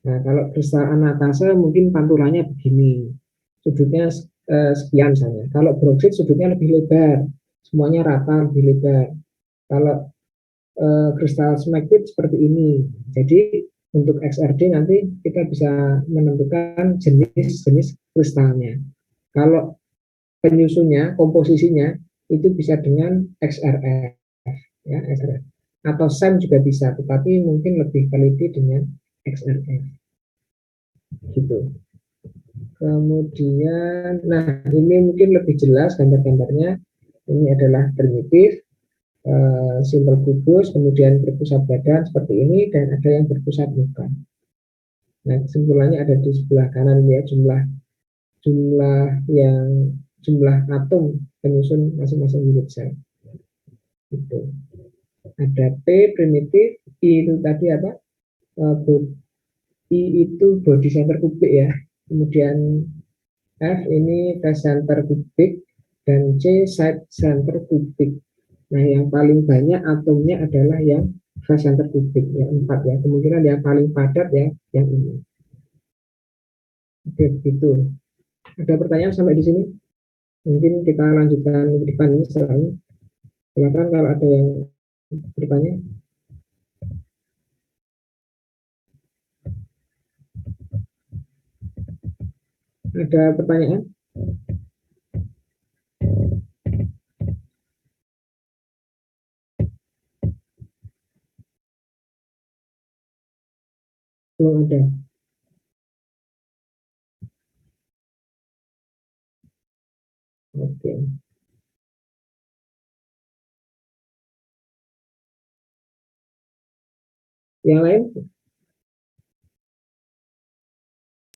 Nah, kalau kristal anatase mungkin pantulannya begini, sudutnya sekian misalnya. Kalau broksit sudutnya lebih lebar, semuanya rata lebih lebar. Kalau kristal smegmate seperti ini. Jadi untuk XRD nanti kita bisa menentukan jenis-jenis kristalnya. Kalau penyusunnya, komposisinya itu bisa dengan XRF, ya XRF. Atau SEM juga bisa, tetapi mungkin lebih teliti dengan XRF. Gitu. Kemudian, nah ini mungkin lebih jelas gambar-gambarnya. Ini adalah primitif, simpel kubus, kemudian berpusat badan seperti ini, dan ada yang berpusat muka. Nah, kesimpulannya ada di sebelah kanan ya, jumlah atom penyusun masing-masing unit sel. Gitu. Ada P primitif, I itu tadi apa? I itu body center kubik ya. Kemudian F ini phase center kubik, dan C side center kubik. Nah, yang paling banyak atomnya adalah yang phase center kubik ya, 4 ya. Kemungkinan yang paling padat ya yang ini. Oke, begitu. Ada pertanyaan sampai di sini? Mungkin kita lanjutkan ke depan ini setelah ini. Silakan kalau ada yang bertanya. Ada pertanyaan? Belum ada. Oke. Yang lain?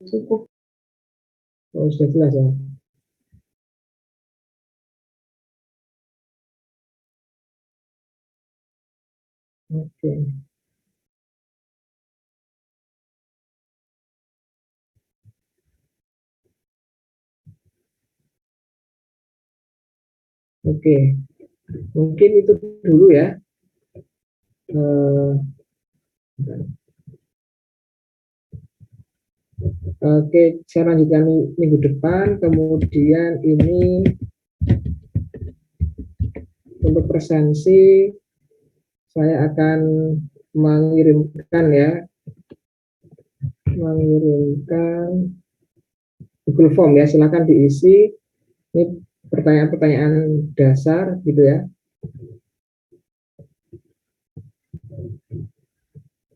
Cukup. Oh, sudah jelas ya. Oke. Oke. Mungkin itu dulu ya. Oke, saya lanjutkan minggu depan. Kemudian ini untuk presensi saya akan mengirimkan Google Form ya. Silakan diisi. Ini pertanyaan-pertanyaan dasar gitu ya.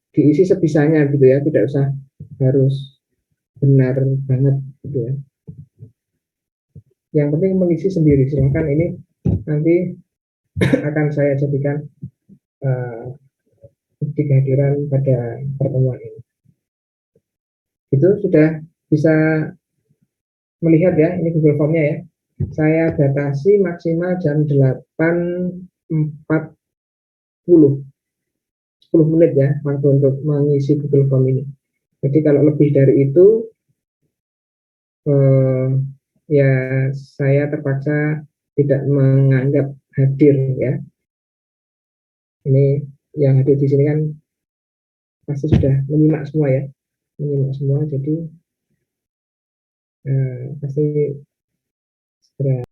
Diisi sebisanya gitu ya, tidak usah harus benar banget gitu ya. Yang penting mengisi sendiri. Silakan, ini nanti akan saya jadikan bukti kehadiran pada pertemuan ini. Itu sudah bisa melihat ya, ini Google Form-nya ya. Saya batasi maksimal jam 8.40, 10 menit ya waktu untuk mengisi Google Form ini. Jadi kalau lebih dari itu ya saya terpaksa tidak menganggap hadir ya. Ini yang hadir di sini kan pasti sudah menyimak semua ya, menyimak semua, jadi pasti segera